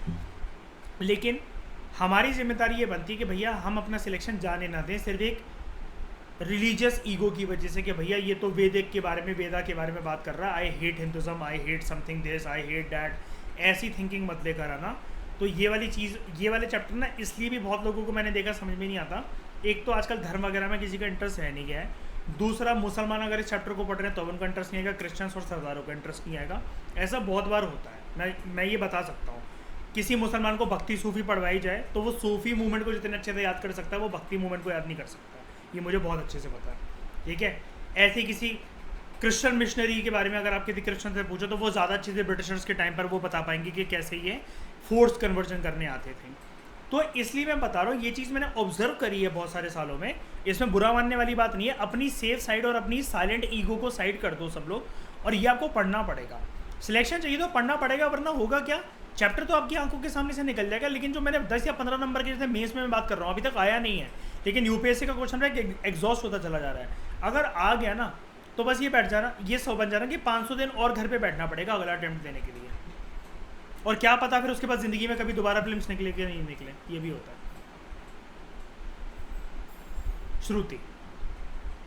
लेकिन हमारी जिम्मेदारी ये बनती है कि भैया हम अपना सिलेक्शन जाने ना दें सिर्फ एक रिलीजियस ईगो की वजह से कि भैया ये तो वेदिक के बारे में, वेदा के बारे में बात कर रहा है, I hate Hinduism, I hate something this, I hate that, ऐसी थिंकिंग मत लेकर आना। तो ये वाली चीज़, ये वाले चैप्टर ना इसलिए भी बहुत लोगों को मैंने देखा समझ में नहीं आता। एक तो आजकल धर्म वगैरह में किसी का इंटरेस्ट है नहीं गया है, दूसरा मुसलमान अगर इस चैप्टर को पढ़ रहे हैं तो उनका इंटरेस्ट नहीं आएगा, क्रिश्चियंस और सरदारों का इंटरेस्ट नहीं आएगा। ऐसा बहुत बार होता है, मैं ये बता सकता हूँ। किसी मुसलमान को भक्ति सूफ़ी पढ़वाई जाए तो वो सूफ़ी मूवमेंट को जितने अच्छे से याद कर सकता है, वो भक्ति मूवमेंट को याद नहीं कर सकता। ये मुझे बहुत अच्छे से पता है, ठीक है। ऐसे किसी क्रिश्चियन मिशनरी के बारे में अगर आप किसी क्रिश्चियन से पूछो तो वो ज़्यादा अच्छे से ब्रिटिशर्स के टाइम पर वो बता पाएंगे कि कैसे ये फोर्स कन्वर्जन करने आते थे। तो इसलिए मैं बता रहा हूँ, ये चीज़ मैंने ऑब्जर्व करी है बहुत सारे सालों में, इसमें बुरा मानने वाली बात नहीं है। अपनी सेफ साइड और अपनी साइलेंट ईगो को साइड कर दो सब लोग, और ये आपको पढ़ना पड़ेगा। सिलेक्शन चाहिए तो पढ़ना पड़ेगा, वरना होगा क्या, चैप्टर तो आपकी आंखों के सामने से निकल जाएगा। लेकिन जो मैंने 10 या 15 नंबर के जैसे मेंस में मैं बात कर रहा हूँ, अभी तक आया नहीं है, लेकिन यूपीएससी का क्वेश्चन है एग्जॉस्ट होता चला जा रहा है। अगर आ गया ना तो बस ये बैठ जाना, ये सौ बन जाना कि 500 दिन और घर पे बैठना पड़ेगा अगला अटेम्प्ट देने के लिए। और क्या पता फिर उसके बाद ज़िंदगी में कभी दोबारा फिल्म्स निकले कि नहीं निकले, ये भी होता है। श्रुति,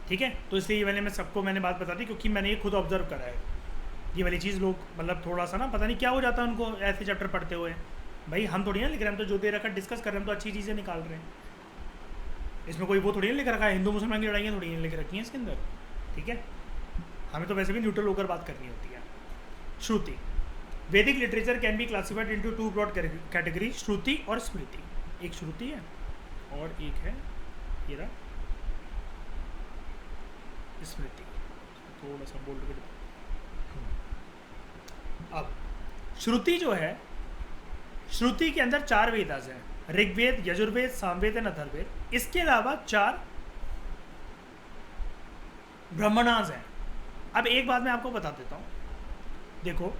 ठीक है। तो इसलिए मैं सबको मैंने बात बता दी, क्योंकि मैंने ये खुद ऑब्जर्व करा है। ये वाली चीज़ लोग मतलब थोड़ा सा ना पता नहीं क्या हो जाता है उनको ऐसे चैप्टर पढ़ते हुए। भाई हम थोड़ी ना लिख रहे हैं, हम तो जो दे रखा डिस्कस कर रहे हैं, तो अच्छी चीज़ें निकाल रहे हैं। इसमें कोई वो थोड़ी ना लिख रखा है, हिंदू मुसलमान की लड़ाइयाँ थोड़ी लिख रखी हैं इसके अंदर, ठीक है। हमें तो वैसे भी न्यूट्रल होकर बात करनी होती है। Shruti, Vedic literature can be classified into 2 broad category, Shruti और स्मृति। एक श्रुति है और एक है ये रहा स्मृति। थोड़ा सा बोल्ड कर। अब श्रुति जो है, श्रुति के अंदर 4 वेदास हैं, ऋग्वेद, यजुर्वेद, सामवेद एंड अथर्ववेद। इसके अलावा 4 ब्राह्मणास हैं। अब एक बात मैं आपको बता देता हूँ, देखो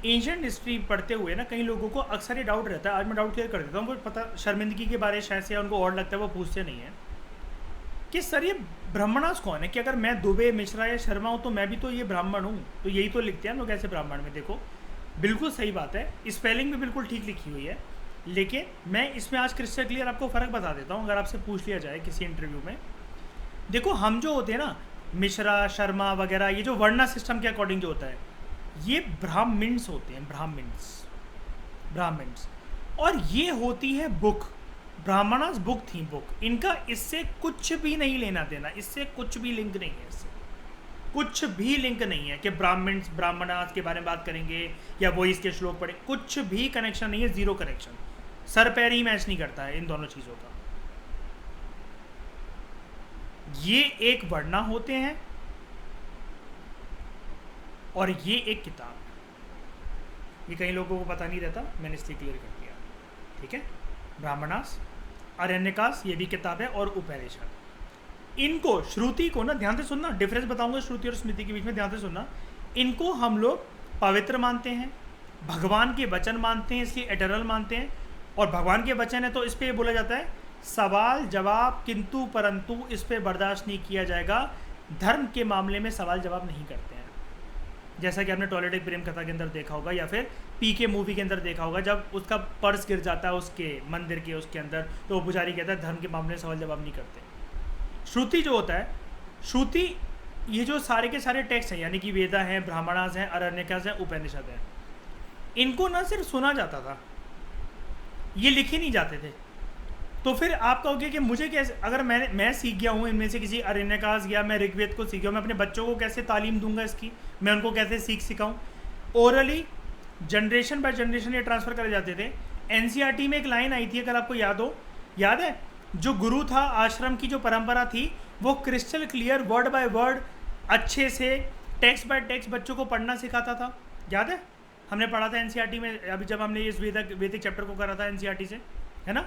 एंशिएंट हिस्ट्री पढ़ते हुए ना कई लोगों को अक्सर ये डाउट रहता है, आज मैं डाउट क्लियर कर देता हूँ। वो पता शर्मिंदगी के बारे शायद से उनको और लगता है, वो पूछते नहीं है कि सर ये ब्राह्मणास कौन है, कि अगर मैं दुबे, मिश्रा या शर्मा हूँ तो मैं भी तो ये ब्राह्मण हूँ। तो यही तो लिखते हैं हम लोग ऐसे ब्राह्मण में। देखो बिल्कुल सही बात है, स्पेलिंग भी बिल्कुल ठीक लिखी हुई है, लेकिन मैं इसमें आज क्रिस्टल क्लियर आपको फ़र्क बता देता हूँ। अगर आपसे पूछ लिया जाए किसी इंटरव्यू में, देखो हम जो होते हैं ना मिश्रा, शर्मा वगैरह, ये जो वर्णा सिस्टम के अकॉर्डिंग जो होता है, ये ब्राह्मण्स होते हैं, ब्राह्मण्स। और ये होती है बुक, ब्राह्मणास बुक थी, बुक। इनका इससे कुछ भी नहीं लेना देना, इससे कुछ भी लिंक नहीं है, इससे कुछ भी लिंक नहीं है कि ब्राह्मण्स ब्राह्मणास के बारे में बात करेंगे या वो इसके श्लोक पढ़े, कुछ भी कनेक्शन नहीं है, जीरो कनेक्शन। सर पैर ही मैच नहीं करता है इन दोनों चीज़ों का। ये एक वर्णा होते हैं और ये एक किताब। ये कई लोगों को पता नहीं रहता, मैंने इसलिए क्लियर कर दिया, ठीक है। ब्राह्मणास, अरण्यकास, ये भी किताब है, और उपनिषद। इनको, श्रुति को ना ध्यान से सुनना, डिफरेंस बताऊंगा श्रुति और स्मृति के बीच में, ध्यान से सुनना। इनको हम लोग पवित्र मानते हैं, भगवान के वचन मानते हैं, इसलिए एटर्नल मानते हैं। और भगवान के वचन है तो इस पर बोला जाता है सवाल जवाब किंतु परंतु इस पर बर्दाश्त नहीं किया जाएगा। धर्म के मामले में सवाल जवाब नहीं करते हैं, जैसा कि आपने टॉयलेट एक प्रेम कथा के अंदर देखा होगा, या फिर पीके मूवी के अंदर देखा होगा, जब उसका पर्स गिर जाता है उसके मंदिर के उसके अंदर, तो वो पुजारी कहता है धर्म के मामले में सवाल जवाब नहीं करते। श्रुति जो होता है, श्रुति ये जो सारे के सारे टेक्स्ट हैं, यानी कि वेदा हैं, ब्राह्मणास हैं, अरण्यकास हैं, उपनिषद हैं, इनको ना सिर्फ सुना जाता था, ये लिखे नहीं जाते थे। तो फिर आप कहोगे कि मुझे कैसे, अगर मैं सीख गया हूँ इनमें से किसी अरण्यकास या मैं ऋग्वेद को सीख गया हूँ, मैं अपने बच्चों को कैसे तालीम दूंगा इसकी, मैं उनको कैसे सिखाऊँ। ओरली जनरेशन बाय जनरेशन ये ट्रांसफ़र करे जाते थे। एनसीईआरटी में एक लाइन आई थी, अगर आपको याद है, जो गुरु था, आश्रम की जो परंपरा थी, वो crystal clear word by word अच्छे से टेक्स्ट बाय टेक्स्ट बच्चों को पढ़ना सिखाता था। याद है, हमने पढ़ा था एनसीईआरटी में, अभी जब हमने इस वैदिक चैप्टर को करा था एनसीईआरटी से, है ना,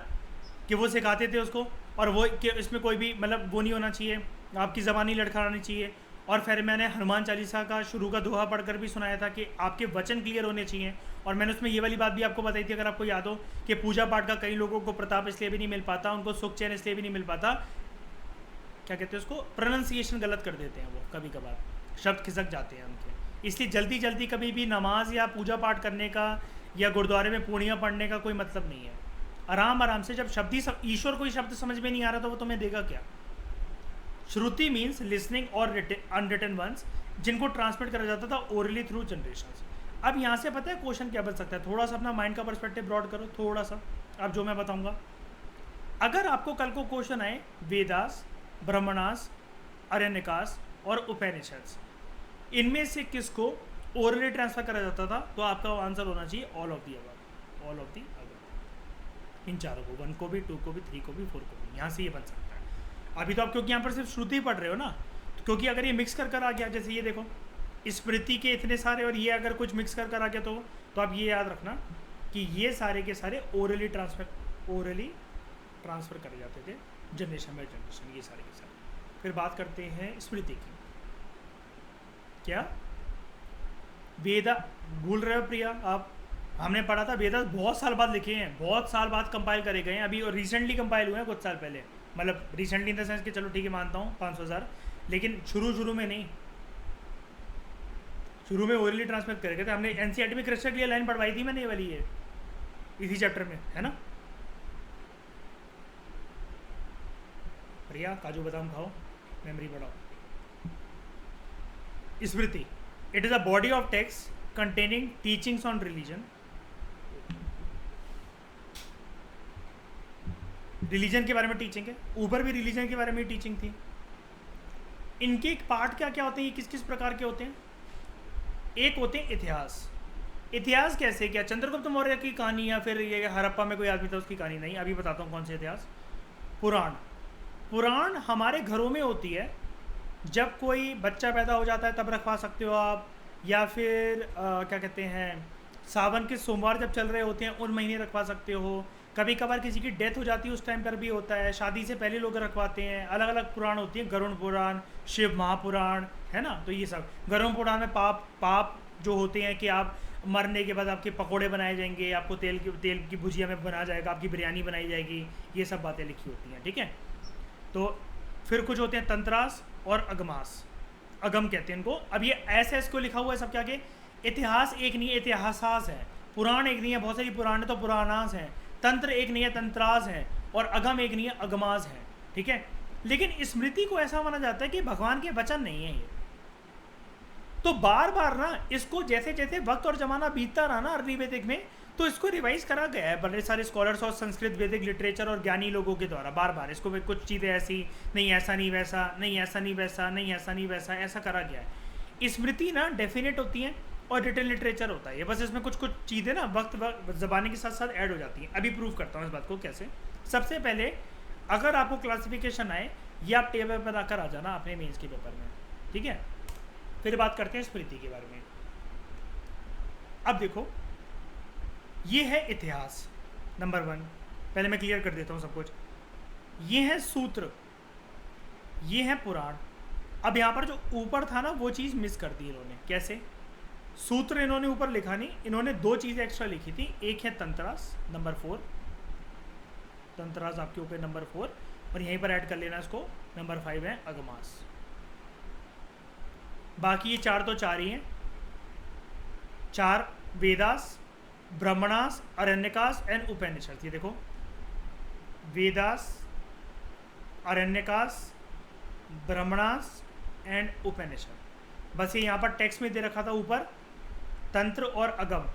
कि वो सिखाते थे उसको। और वो कि इसमें कोई भी मतलब वो नहीं होना चाहिए, आपकी ज़बान नहीं लड़खड़ानी चाहिए, और फिर मैंने हनुमान चालीसा का शुरू का दोहा पढ़कर भी सुनाया था कि आपके वचन क्लियर होने चाहिए। और मैंने उसमें ये वाली बात भी आपको बताई थी, अगर आपको याद हो, कि पूजा पाठ का कई लोगों को प्रताप इसलिए भी नहीं मिल पाता, उनको सुख चैन इसलिए भी नहीं मिल पाता, क्या कहते हैं उसको, प्रोनाउंसिएशन गलत कर देते हैं वो, कभी कभार शब्द खिसक जाते हैं उनके। इसलिए जल्दी जल्दी कभी भी नमाज या पूजा पाठ करने का या गुरुद्वारे में पूर्णिया पढ़ने का कोई मतलब नहीं है। आराम आराम से, जब शब्द ही ईश्वर कोई शब्द समझ में नहीं आ रहा तो वो तुम्हें देगा क्या। श्रुति मीन्स लिसनिंग और अनरिटन वंस, जिनको ट्रांसमिट करा जाता था ओरली थ्रू जनरेशंस। अब यहाँ से पता है क्वेश्चन क्या बन सकता है, थोड़ा सा अपना माइंड का पर्सपेक्टिव ब्रॉड करो थोड़ा सा। अब जो मैं बताऊंगा, अगर आपको कल को क्वेश्चन आए वेदास, ब्रह्मणास, अरण्यकास और उपनिषद्स, इनमें से किसको ओरली ट्रांसफर करा जाता था, तो आपका आंसर होना चाहिए all of the above, all of the above. इन चारों को, 1 को भी, 2 को भी, 3 को भी, 4 को भी, यहाँ से ये बन सकता है। अभी तो आप क्योंकि यहाँ पर सिर्फ श्रुति पढ़ रहे हो ना, तो क्योंकि अगर ये मिक्स कर आ गया, जैसे ये देखो स्मृति के इतने सारे और ये अगर कुछ मिक्स कर आ गया तो आप ये याद रखना कि ये सारे के सारे ओरली ट्रांसफ़र करे जाते थे जनरेशन बाई जनरेशन, ये सारे के सारे। फिर बात करते हैं स्मृति की। क्या वेदा भूल रहे हो प्रिया आप? हमने पढ़ा था वेदा बहुत साल बाद लिखे हैं, बहुत साल बाद कंपाइल करे गए हैं, अभी और रिसेंटली कंपाइल हुए हैं कुछ साल पहले, मतलब रिसेंटली इन द सेंस कि चलो ठीक है मानता हूँ 500,000, लेकिन शुरू में नहीं, शुरू में ओरली ट्रांसमिट करे गए थे। हमने एनसीईआरटी में कृष्ण के लिए लाइन पढ़वाई थी मैंने, ये वाली है इसी चैप्टर में, है ना। प्रिया काजू बादाम खाओ, मेमोरी बढ़ाओ। Smriti, it is a body of text containing teachings on religion. Religion के बारे में टीचिंग है, ऊपर भी रिलीजन के बारे में टीचिंग थी। इनके पार्ट क्या क्या होते हैं, ये किस किस प्रकार के होते हैं। एक होते हैं इतिहास। इतिहास कैसे, क्या चंद्रगुप्त मौर्य की कहानी या फिर ये हड़प्पा में कोई आदमी था उसकी कहानी, नहीं, अभी बताता हूँ कौन से इतिहास। पुराण, पुराण हमारे घरों में होती है, जब कोई बच्चा पैदा हो जाता है तब रखवा सकते हो आप, या फिर क्या कहते हैं सावन के सोमवार जब चल रहे होते हैं उन महीने रखवा सकते हो। कभी कभार किसी की डेथ हो जाती है उस टाइम पर भी होता है, शादी से पहले लोग रखवाते हैं। अलग अलग पुराण होती हैं, गरुड़ पुराण, शिव महापुराण, है ना। तो ये सब गरुड़ पुराण में पाप जो होते हैं कि आप मरने के बाद आपके पकोड़े बनाए जाएंगे, आपको तेल की भुजिया में बना जाएगा, आपकी बिरयानी बनाई जाएगी, ये सब बातें लिखी होती हैं, ठीक है। तो फिर कुछ होते हैं तंत्रास और अगमास, अगम कहते हैं इनको। अब ये एस को लिखा हुआ है सब क्या के, इतिहास एक नहीं है, इतिहासास है। पुराण एक नहीं है, बहुत सारी पुराण है तो पुराणास हैं। तंत्र एक नहीं है, तंत्रास है। और अगम एक नहीं है, अगमास है, ठीक है। लेकिन स्मृति को ऐसा माना जाता है कि भगवान के वचन नहीं है ये। तो बार बार ना इसको जैसे जैसे वक्त और जमाना बीतता रहा ना अर्ली वैदिक में, तो इसको रिवाइज करा गया है बड़े सारे स्कॉलर्स और संस्कृत वैदिक लिटरेचर और ज्ञानी लोगों के द्वारा। बार बार इसको कुछ चीज़ें ऐसी नहीं, ऐसा नहीं वैसा, नहीं ऐसा नहीं वैसा, नहीं ऐसा नहीं वैसा, ऐसा करा गया है। स्मृति ना डेफिनेट होती है और रिटन लिटरेचर होता है, बस इसमें कुछ कुछ चीज़ें ना वक्त ज़बानी के साथ साथ ऐड हो जाती हैं। अभी प्रूव करता हूँ इस बात को कैसे। सबसे पहले अगर आपको क्लासिफिकेशन आए, ये आप टेबल पर आकर आ जाना अपने मेंस के पेपर में, ठीक है। फिर बात करते हैं स्मृति के बारे में। अब देखो, ये है इतिहास नंबर 1, पहले मैं क्लियर कर देता हूँ सब कुछ। ये है सूत्र, ये है पुराण। अब यहाँ पर जो ऊपर था ना वो चीज़ मिस कर दी इन्होंने। कैसे? सूत्र इन्होंने ऊपर लिखा नहीं, इन्होंने 2 चीज़ें एक्स्ट्रा लिखी थी। एक है तंत्रास नंबर 4, तंत्रास आपके ऊपर नंबर 4, और यहीं पर ऐड कर लेना इसको, नंबर 5 है अगमास। बाकी ये 4 तो 4 ही हैं, 4 वेदास, ब्रह्मणास, अरण्यकास एंड उपनिषद। ये देखो, वेदास, अरण्यकास, ब्रह्मणास एंड उपनिषद। बस ये यहाँ पर टेक्स्ट में दे रखा था ऊपर, तंत्र और अगम,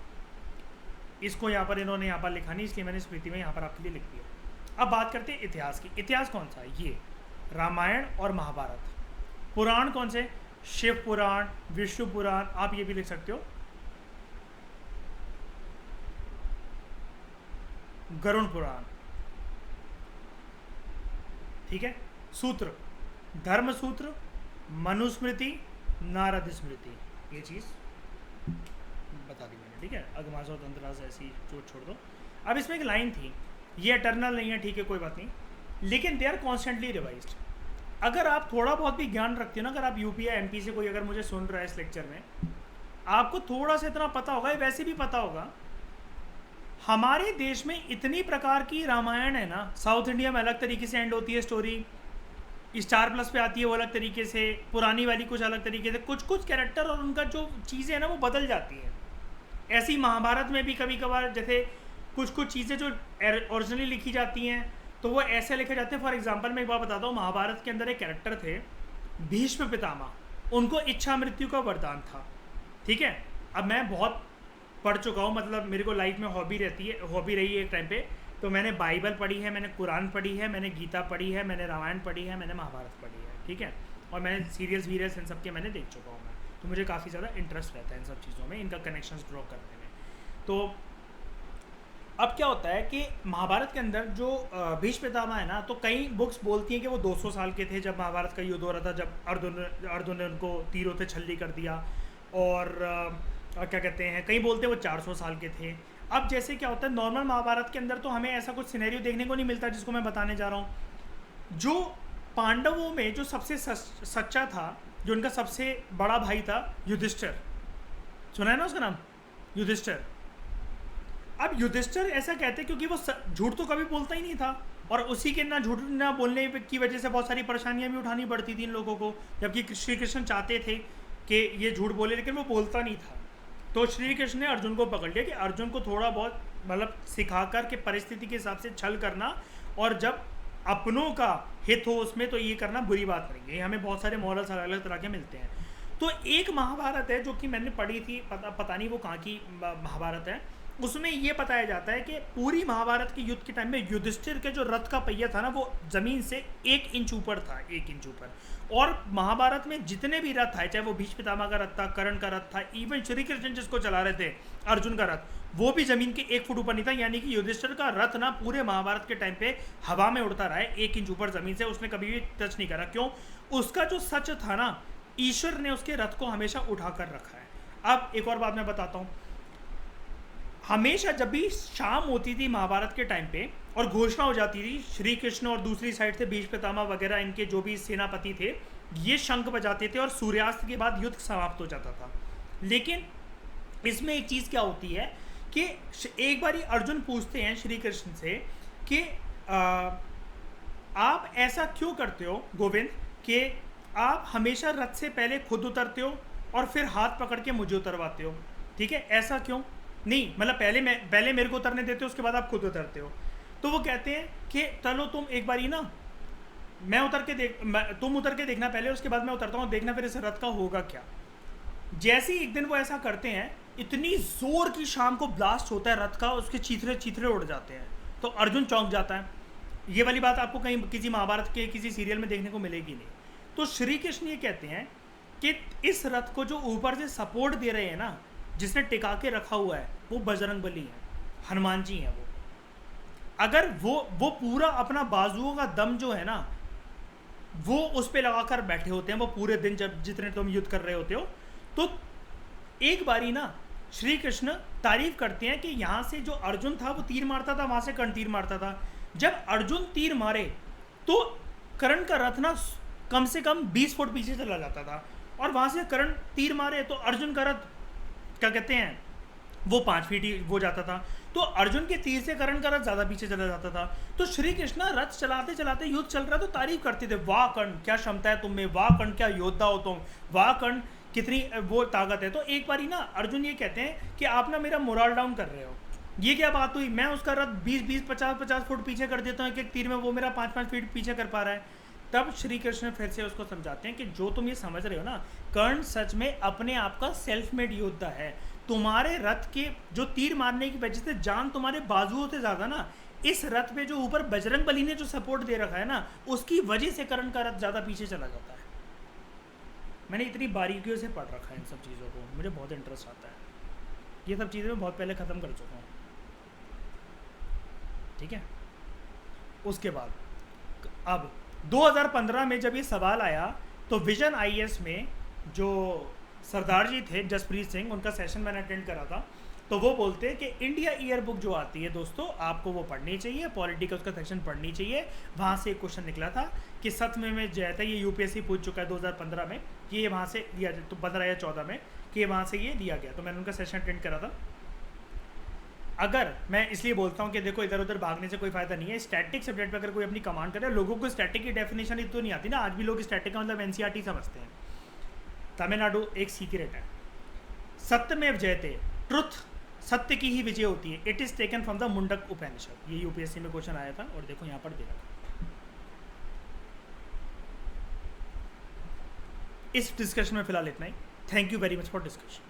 इसको यहाँ पर इन्होंने यहाँ पर लिखा नहीं, इसलिए मैंने स्मृति में यहाँ पर आपके लिए लिख दिया। अब बात करते हैं इतिहास की। इतिहास कौन सा है? ये रामायण और महाभारत। पुराण कौन से? शिव पुराण, विष्णु पुराण, आप ये भी लिख सकते हो, गरुड़ पुराण, ठीक है। सूत्र, धर्म सूत्र, मनुस्मृति, नारद स्मृति, ये चीज़ बता दी मैंने, ठीक है। अगमास और तंत्रास ऐसी चोट छोड़ दो। अब इसमें एक लाइन थी, ये एटर्नल नहीं है, ठीक है, कोई बात नहीं, लेकिन दे आर कॉन्स्टेंटली रिवाइज्ड। अगर आप थोड़ा बहुत भी ज्ञान रखते हो ना, अगर आप यूपी या एमपी से कोई अगर मुझे सुन रहा है इस लेक्चर में, आपको थोड़ा सा इतना पता होगा, वैसे भी पता होगा, हमारे देश में इतनी प्रकार की रामायण है ना। साउथ इंडिया में अलग तरीके से एंड होती है स्टोरी, स्टार प्लस पे आती है वो अलग तरीके से, पुरानी वाली कुछ अलग तरीके से, कुछ कुछ कैरेक्टर और उनका जो चीज़ें हैं ना वो बदल जाती हैं। ऐसी महाभारत में भी कभी कभार जैसे कुछ कुछ चीज़ें जो ओरिजिनली लिखी जाती हैं तो वो ऐसे लिखे जाते हैं। फॉर एग्जांपल मैं एक बार बताता हूँ, महाभारत के अंदर एक कैरेक्टर थे भीष्म पितामह, उनको इच्छा मृत्यु का वरदान था, ठीक है। अब मैं बहुत पढ़ चुका हूँ, मतलब मेरे को लाइफ में हॉबी रही है एक टाइम पे, तो मैंने बाइबल पढ़ी है, मैंने कुरान पढ़ी है, मैंने गीता पढ़ी है, मैंने रामायण पढ़ी है, मैंने महाभारत पढ़ी है, ठीक है। और मैंने सीरियल्स इन सब के मैंने देख चुका हूँ मैं, तो मुझे काफ़ी ज़्यादा इंटरेस्ट रहता है इन सब चीज़ों में, इनका कनेक्शंस ड्रॉ करने में। तो अब क्या होता है कि महाभारत के अंदर जो भीष्म पितामह है ना, तो कई बुक्स बोलती हैं कि वो 200 साल के थे जब महाभारत का युद्ध हो रहा था, जब अर्जुन ने उनको तीरों से छल्ली कर दिया, और क्या कहते हैं, कई बोलते हैं वो 400 साल के थे। अब जैसे क्या होता है नॉर्मल महाभारत के अंदर तो हमें ऐसा कुछ सिनेरियो देखने को नहीं मिलता जिसको मैं बताने जा रहा हूँ। जो पांडवों में जो सबसे सच्चा था, जो उनका सबसे बड़ा भाई था, युधिष्ठिर, सुना है ना उसका नाम, युधिष्ठिर। अब युधिष्ठिर ऐसा कहते हैं क्योंकि वो झूठ तो कभी बोलता ही नहीं था, और उसी के ना झूठ ना बोलने की वजह से बहुत सारी परेशानियां भी उठानी पड़ती थी इन लोगों को, जबकि श्री कृष्ण चाहते थे कि ये झूठ बोले, लेकिन वो बोलता नहीं था। तो श्री कृष्ण ने अर्जुन को पकड़ लिया कि अर्जुन को थोड़ा बहुत मतलब सिखाकर के परिस्थिति के हिसाब से छल करना, और जब अपनों का हित हो उसमें तो ये करना बुरी बात नहीं है। हमें बहुत सारे मॉरल्स अलग अलग तरह के मिलते हैं। तो एक महाभारत है जो कि मैंने पढ़ी थी, पता नहीं वो कहाँ की महाभारत है, उसमें ये बताया जाता है कि पूरी महाभारत के युद्ध के टाइम में युधिष्ठिर के जो रथ का पहिया था ना वो ज़मीन से 1 इंच ऊपर था, 1 इंच ऊपर। और महाभारत में जितने भी रथ आए, चाहे वो भीष्म पितामह का रथ था, कर्ण का रथ था, इवन श्री कृष्ण जिसको चला रहे थे अर्जुन का रथ, वो भी ज़मीन के 1 फुट ऊपर नहीं था। यानी कि युधिष्ठिर का रथ ना पूरे महाभारत के टाइम पे हवा में उड़ता रहा है 1 इंच ऊपर ज़मीन से, उसने कभी भी टच नहीं करा। क्यों? उसका जो सच था ना, ईश्वर ने उसके रथ को हमेशा उठा कर रखा है। अब एक और बात मैं बताता हूँ, हमेशा जब भी शाम होती थी महाभारत के टाइम पे और घोषणा हो जाती थी, श्री कृष्ण और दूसरी साइड से भीष्म पितामह वगैरह इनके जो भी सेनापति थे ये शंख बजाते थे और सूर्यास्त के बाद युद्ध समाप्त हो जाता था। लेकिन इसमें एक चीज़ क्या होती है कि एक बारी अर्जुन पूछते हैं श्री कृष्ण से कि आप ऐसा क्यों करते हो गोविंद कि आप हमेशा रथ से पहले खुद उतरते हो और फिर हाथ पकड़ के मुझे उतरवाते हो, ठीक है, ऐसा क्यों? नहीं मतलब पहले मेरे को उतरने देते हो, उसके बाद आप खुद उतरते हो। तो वो कहते हैं कि चलो तुम एक बार ही ना तुम उतर के देखना पहले, उसके बाद मैं उतरता हूँ, देखना फिर इस रथ का होगा क्या। जैसे ही एक दिन वो ऐसा करते हैं, इतनी जोर की शाम को ब्लास्ट होता है रथ का, उसके चीथरे उड़ जाते हैं। तो अर्जुन चौंक जाता है। ये वाली बात आपको कहीं किसी महाभारत के किसी सीरियल में देखने को मिलेगी नहीं। तो श्री कृष्ण ये कहते हैं कि इस रथ को जो ऊपर से सपोर्ट दे रहे हैं ना, जिसने टिका के रखा हुआ है, वो बजरंगबली है, हनुमान जी हैं। वो अगर वो पूरा अपना बाजुओं का दम जो है ना वो उस पर लगाकर बैठे होते हैं, वो पूरे दिन जब जितने तुम युद्ध कर रहे होते हो। तो एक बारी ना श्री कृष्ण तारीफ करते हैं कि यहाँ से जो अर्जुन था वो तीर मारता था, वहाँ से कर्ण तीर मारता था। जब अर्जुन तीर मारे तो कर्ण का रथ ना कम से कम 20 फुट पीछे चला जाता था, और वहाँ से कर्ण तीर मारे तो अर्जुन का रथ क्या कहते हैं वो 5 फीट ही वो जाता था। तो अर्जुन के तीर से कर्ण का रथ ज़्यादा पीछे चला जाता था। तो श्री कृष्ण रथ चलाते चलाते युद्ध चल रहा तो तारीफ करते थे, वाह कर्ण क्या क्षमता है तुम में, वाह कर्ण क्या योद्धा हो तुम, वाह कर्ण कितनी वो ताकत है। तो एक बार ही ना अर्जुन ये कहते हैं कि आप ना मेरा मोरल डाउन कर रहे हो, ये क्या बात हुई, मैं उसका रथ 20-20 50-50 फुट पीछे कर देता हूँ एक तीर में, वो मेरा 5-5 फीट पीछे कर पा रहा है। तब श्री कृष्ण फिर से उसको समझाते हैं कि जो तुम ये समझ रहे हो ना, कर्ण सच में अपने आप का सेल्फ मेड योद्धा है। तुम्हारे रथ के जो तीर मारने की वजह से जान तुम्हारे बाजुओं से ज़्यादा ना इस रथ पे जो ऊपर बजरंगबली ने जो सपोर्ट दे रखा है ना, उसकी वजह से कर्ण का रथ ज़्यादा पीछे चला जाता है। मैंने इतनी बारीकियों से पढ़ रखा है इन सब चीज़ों को, मुझे बहुत इंटरेस्ट आता है। ये सब चीज़ें मैं बहुत पहले ख़त्म कर चुका हूँ, ठीक है। उसके बाद अब 2015 में जब ये सवाल आया तो विजन IAS में जो सरदार जी थे जसप्रीत सिंह, उनका सेशन मैंने अटेंड करा था। तो वो बोलते हैं कि इंडिया ईयर बुक जो आती है दोस्तों, आपको वो पढ़नी चाहिए, पॉलिटी का उसका सेक्शन पढ़नी चाहिए। वहाँ से एक क्वेश्चन निकला था कि सत्य में जयते, ये यूपीएससी पूछ चुका है 2015 में कि ये वहाँ से दिया, तो 15 या 14 में कि वहाँ से ये दिया गया, तो मैंने उनका सेशन अटेंड करा था। अगर मैं इसलिए बोलता हूँ कि देखो इधर उधर भागने से कोई फायदा नहीं है, स्टैटिक सब्जेक्ट पे अगर कोई अपनी कमांड करे, लोगों को स्टैटिक की डेफिनेशन ही तो नहीं आती ना, आज भी लोग स्टैटिक का मतलब एनसीईआरटी समझते हैं। तमिलनाडु एक सीक्रेट है, सत्यमेव जयते, ट्रुथ, सत्य की ही विजय होती है, it is taken from the Mundaka Upanishad. ये यूपीएससी में क्वेश्चन आया था और देखो यहाँ पर दे रखा। इस डिस्कशन में फिलहाल इतना ही। Thank you very much for discussion.